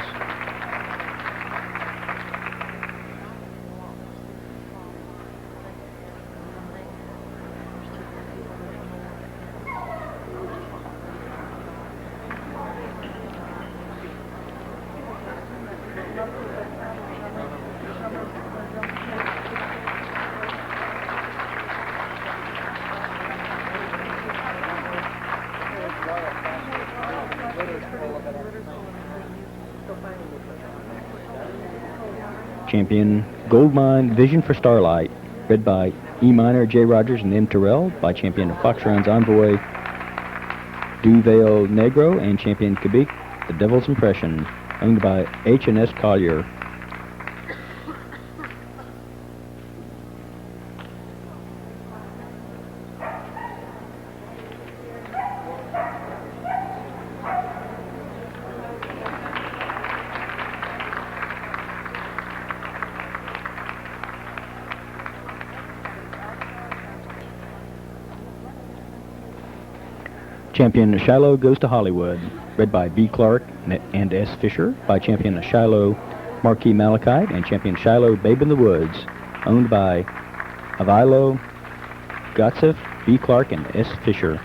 Champion Goldmine Vision for Starlight, bred by E. Minor, J. Rogers, and M. Terrell, by champion Fox Run's Envoy Duval Negro and champion Quebec, The Devil's Impression, owned by H&S Collier. Champion Shiloh Goes to Hollywood, bred by B. Clark and S. Fisher, by champion Shiloh Marquis Malachite and champion Shiloh Babe in the Woods, owned by Avilo Gotsef, B. Clark, and S. Fisher.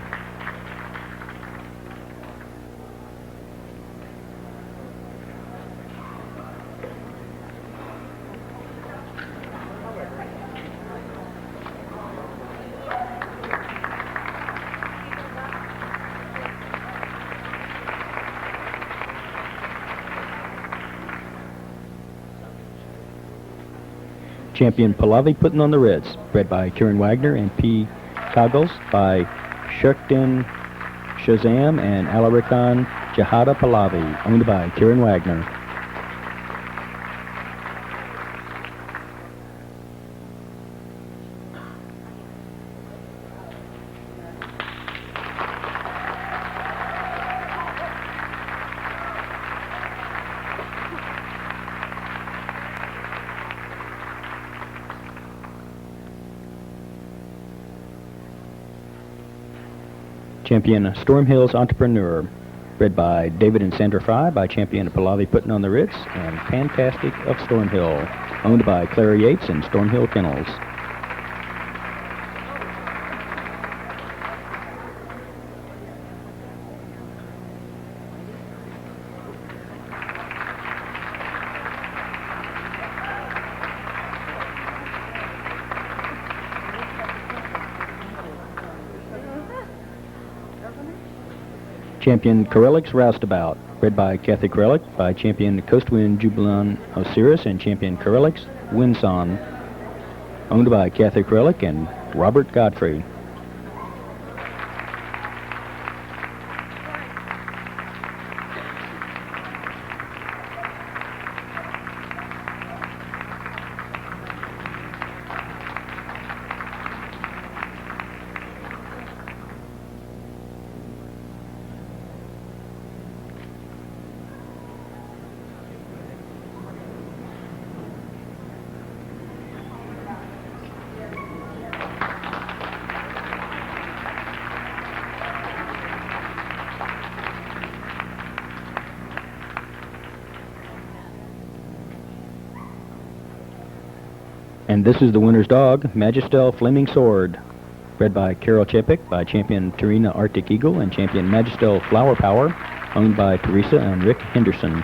Champion Pahlavi Putting on the Ritz, bred by Kieran Wagner and P. Toggles, by Shukdin Shazam and Alarikan Jahada Pahlavi, owned by Kieran Wagner. Champion Storm Hills Entrepreneur, bred by David and Sandra Fry, by champion Pahlavi Putting on the Ritz, and Fantastic of Storm Hill, owned by Claire Yates and Storm Hill Kennels. Champion Corellic's Roustabout, bred by Kathy Corellic, by champion Coastwind Jubilant Osiris and champion Corellic's Winson, owned by Kathy Corellic and Robert Godfrey. And this is the winner's dog, Magistel Flaming Sword, bred by Carol Chepik, by champion Tarina Arctic Eagle and champion Magistel Flower Power, owned by Teresa and Rick Henderson.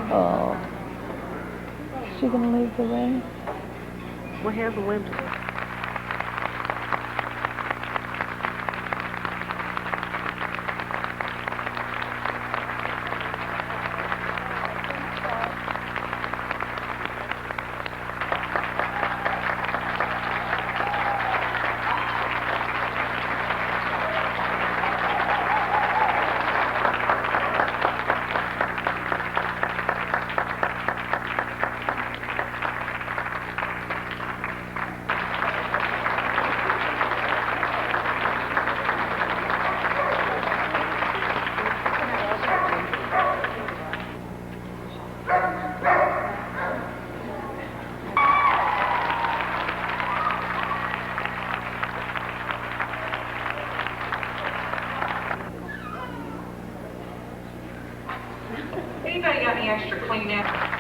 Oh. Is she going to leave the ring? We have the window. any extra Kleenex?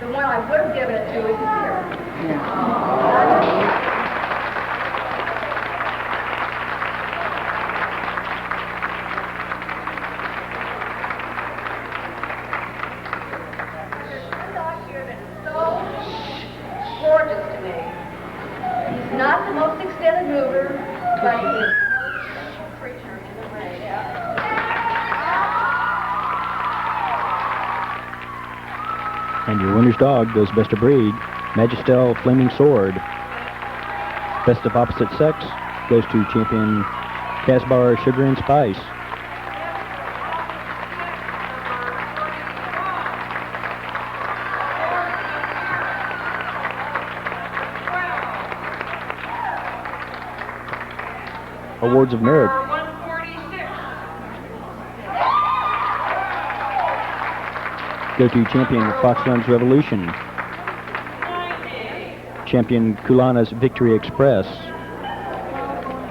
The one I would have given it to is here. There's a dog here that is so gorgeous to me. He's not the most extended mover, but he is the most creature in the ring. And your winner's dog goes best of breed, Magistel Flaming Sword. Best of opposite sex goes to champion Casbar Sugar and Spice. Awards of Merit go to champion Foxlands Revolution, champion Kulana's Victory Express,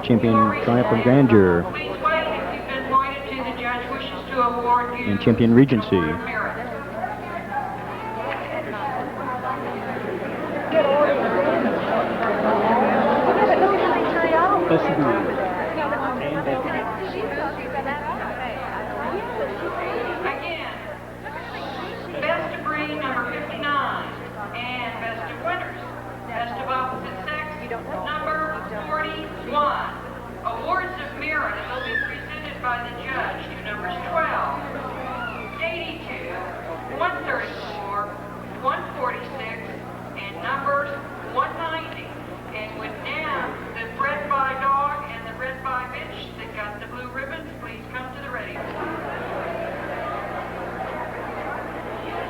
champion Triumph of Grandeur, and champion Regency.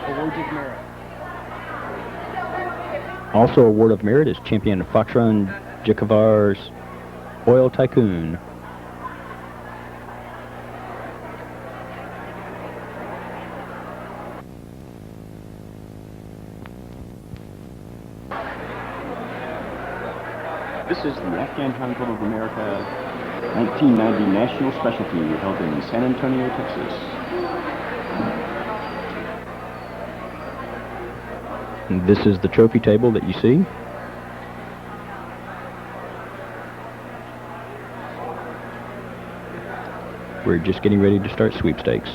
Awards of Merit. Also, award of merit is champion Foxrun Jacavar's Oil Tycoon. This is the Afghan Hound Club of America 1990 National Specialty held in San Antonio, Texas. And this is the trophy table that you see. We're just getting ready to start sweepstakes.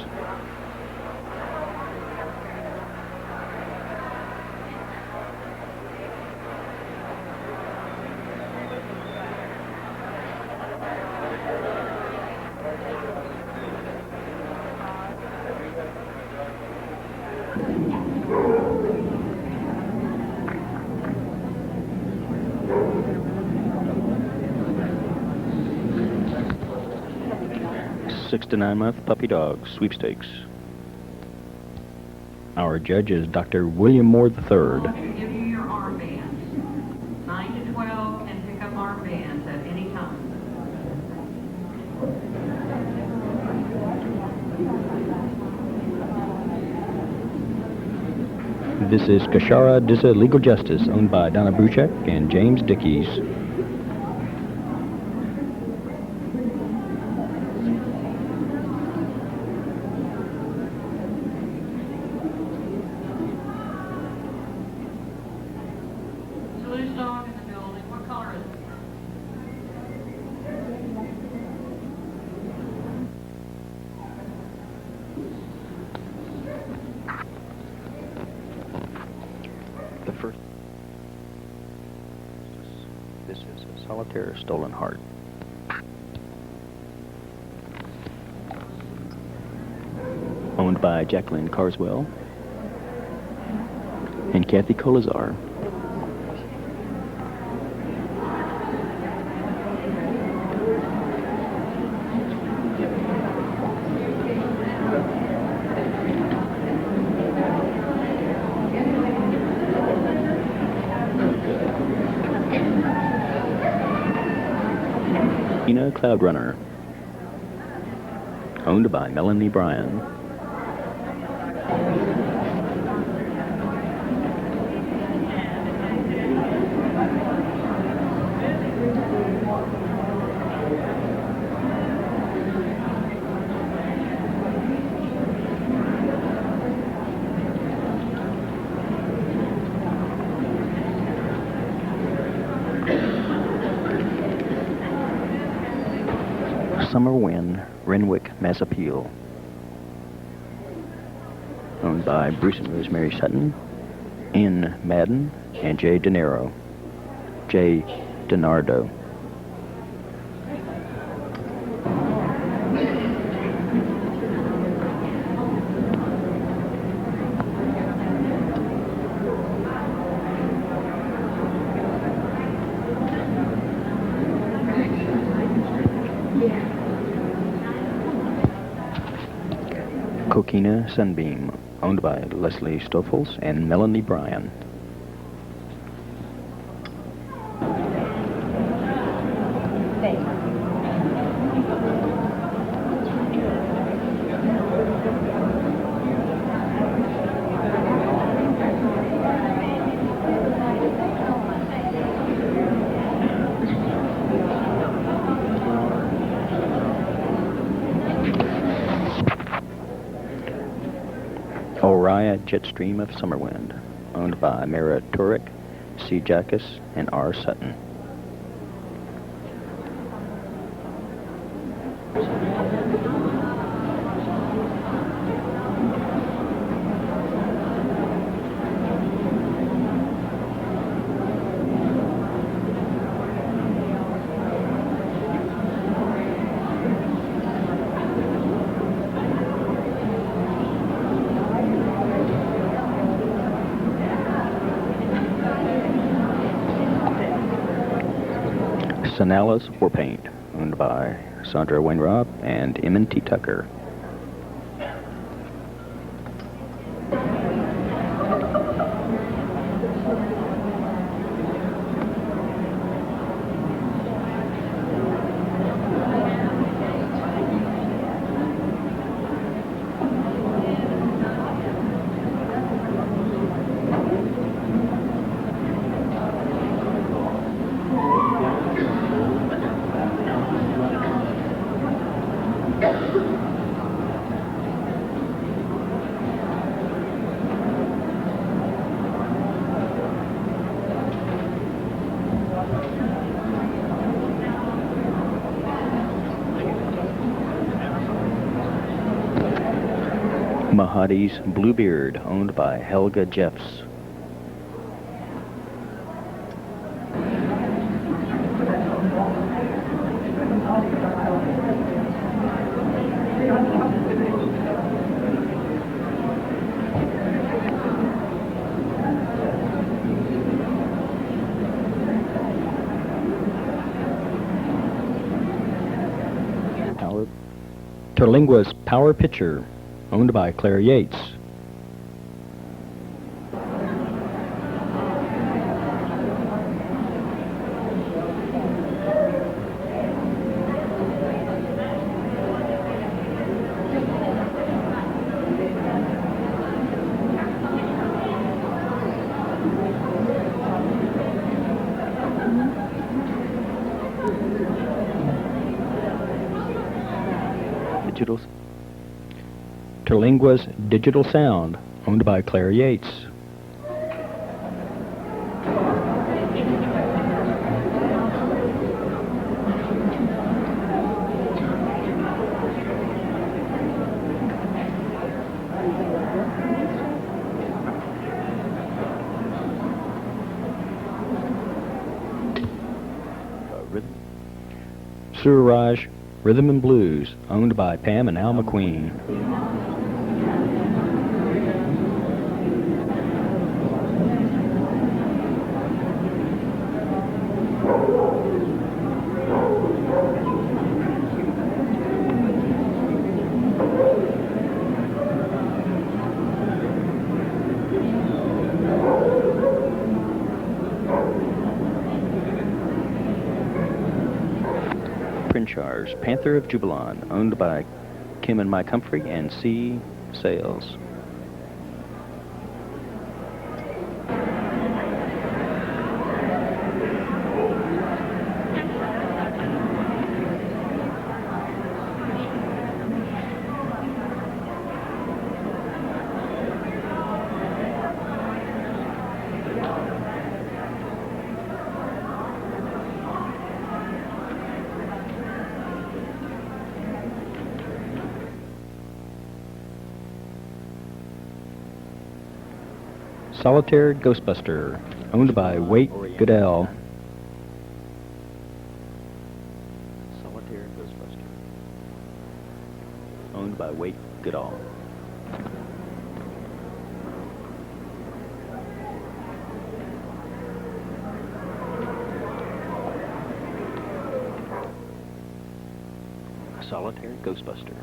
Six to 9 month puppy dog sweepstakes. Our judge is Dr. William Moore III. Give you your armbands. 9 to 12 can pick up armbands at any time. This is Kashara Dizza Legal Justice, owned by Donna Buchek and James Dickies. Loose dog in the building. What color is it? The first. This is a solitaire stolen heart. Owned by Jacqueline Carswell and Kathy Colazar. Cloud Runner, owned by Melanie Bryan. Summer Wind, Renwick, Mass Appeal. Owned by Bruce and Rosemary Sutton, N. Madden, and J. DeNiro. J. DiNardo. Coquina Sunbeam, owned by Leslie Stoffels and Melanie Bryan. Oriya Jetstream of Summerwind, owned by Mara Turek, C. Jackus, and R. Sutton. Sanalas War Paint, owned by Sandra Wainwright and M&T Tucker. Mahadi's Bluebeard, owned by Helga Jeffs. Terlingua's Power Pitcher, owned by Claire Yates. Terlingua's Digital Sound, owned by Claire Yates. Suraj Rhythm and Blues, owned by Pam and Al McQueen. Princhar's Panther of Jubilant, owned by Kim and Mike Humphrey and C. Sales. Solitaire Ghostbuster, owned by Waite Goodell. Solitaire Ghostbuster, owned by Waite Goodall. Solitaire Ghostbuster.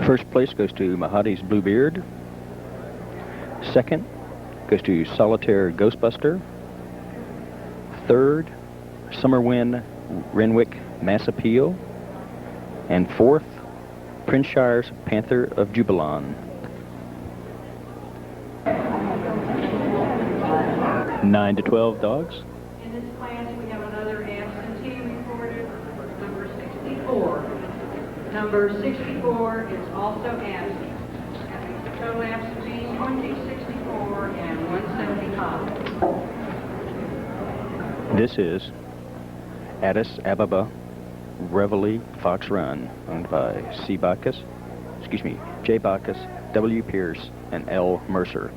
First place goes to Mahadi's Bluebeard. Second goes to Solitaire Ghostbuster. Third, Summerwind Renwick Mass Appeal. And fourth, Prince Shire's Panther of Jubilon. 9 to 12 dogs. In this class, we have another absentee reported, number 64. Number 64 is also absent. Total absentees, 2064 and 175. This is Addis Ababa Reveille Fox Run, owned by J. Bacchus, W. Pierce, and L. Mercer.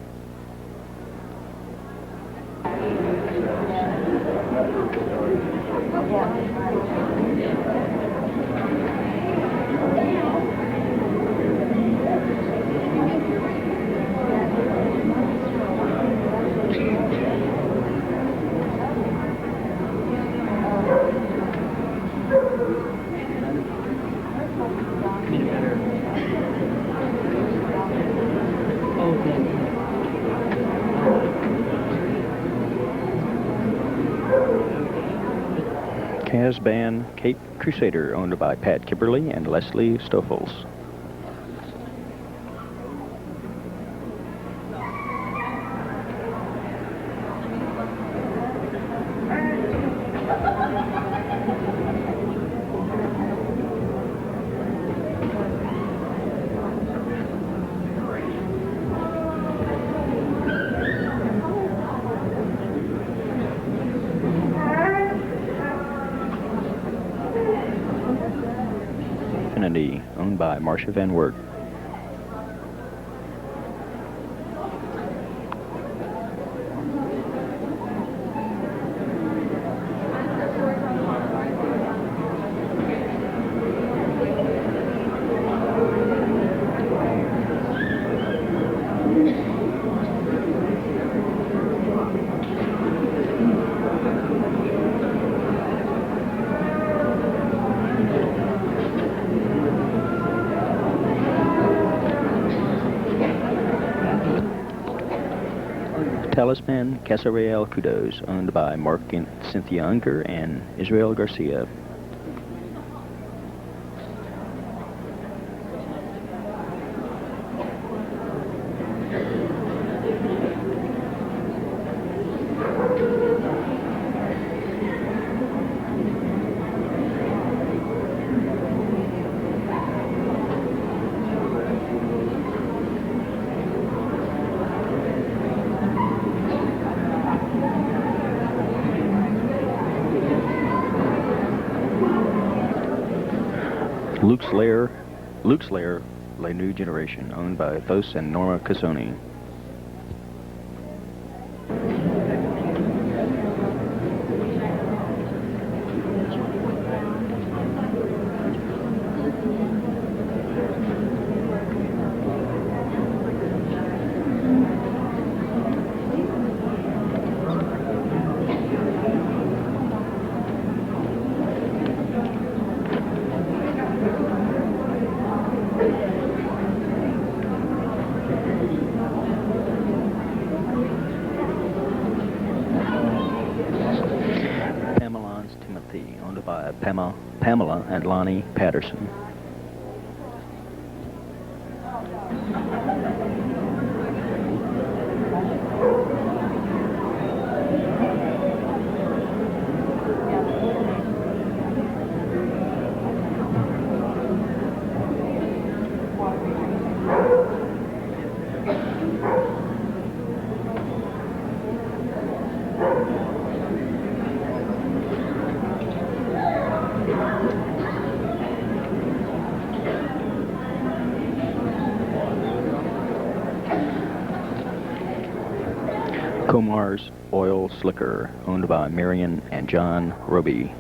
Casban Cape Crusader, owned by Pat Kibberly and Leslie Stoffels. Owned by Marcia Van Wert. Talisman Casa Real Kudos, owned by Mark and Cynthia Unger and Israel Garcia. Luke's Lair, La New Generation, owned by Thos and Norma Casoni. Pamela and Lonnie Patterson. Comar's Oil Slicker, owned by Marion and John Roby.